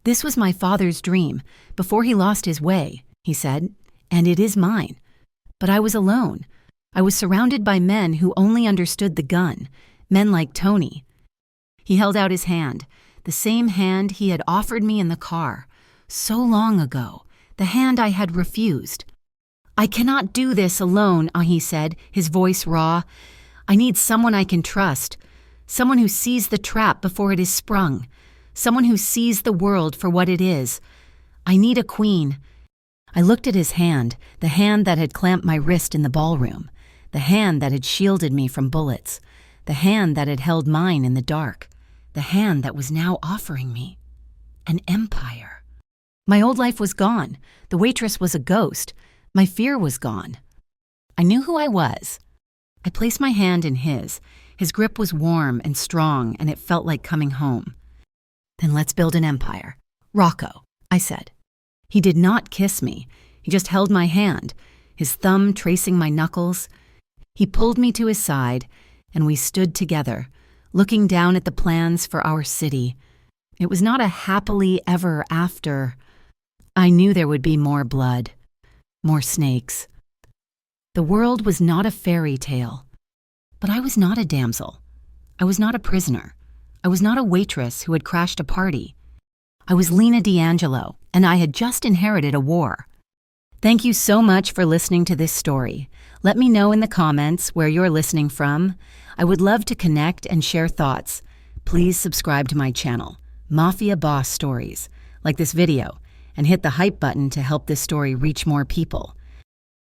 "This was my father's dream, before he lost his way," he said, "and it is mine. But I was alone. I was surrounded by men who only understood the gun, men like Tony." He held out his hand, the same hand he had offered me in the car, so long ago, the hand I had refused. "I cannot do this alone," he said, his voice raw. "I need someone I can trust, someone who sees the trap before it is sprung, someone who sees the world for what it is. I need a queen." I looked at his hand, the hand that had clamped my wrist in the ballroom. the hand that had shielded me from bullets, the hand that had held mine in the dark, the hand that was now offering me an empire. My old life was gone. The waitress was a ghost. My fear was gone. I knew who I was. I placed my hand in his. His grip was warm and strong, and it felt like coming home. Then let's build an empire. Rocco, I said. He did not kiss me. He just held my hand, his thumb tracing my knuckles. He pulled me to his side, and we stood together, looking down at the plans for our city. It was not a happily ever after. I knew there would be more blood, more snakes. The world was not a fairy tale. But I was not a damsel. I was not a prisoner. I was not a waitress who had crashed a party. I was Lena D'Angelo, and I had just inherited a war. Thank you so much for listening to this story. Let me know in the comments where you're listening from. I would love to connect and share thoughts. Please subscribe to my channel, Mafia Boss Stories, like this video, and hit the hype button to help this story reach more people.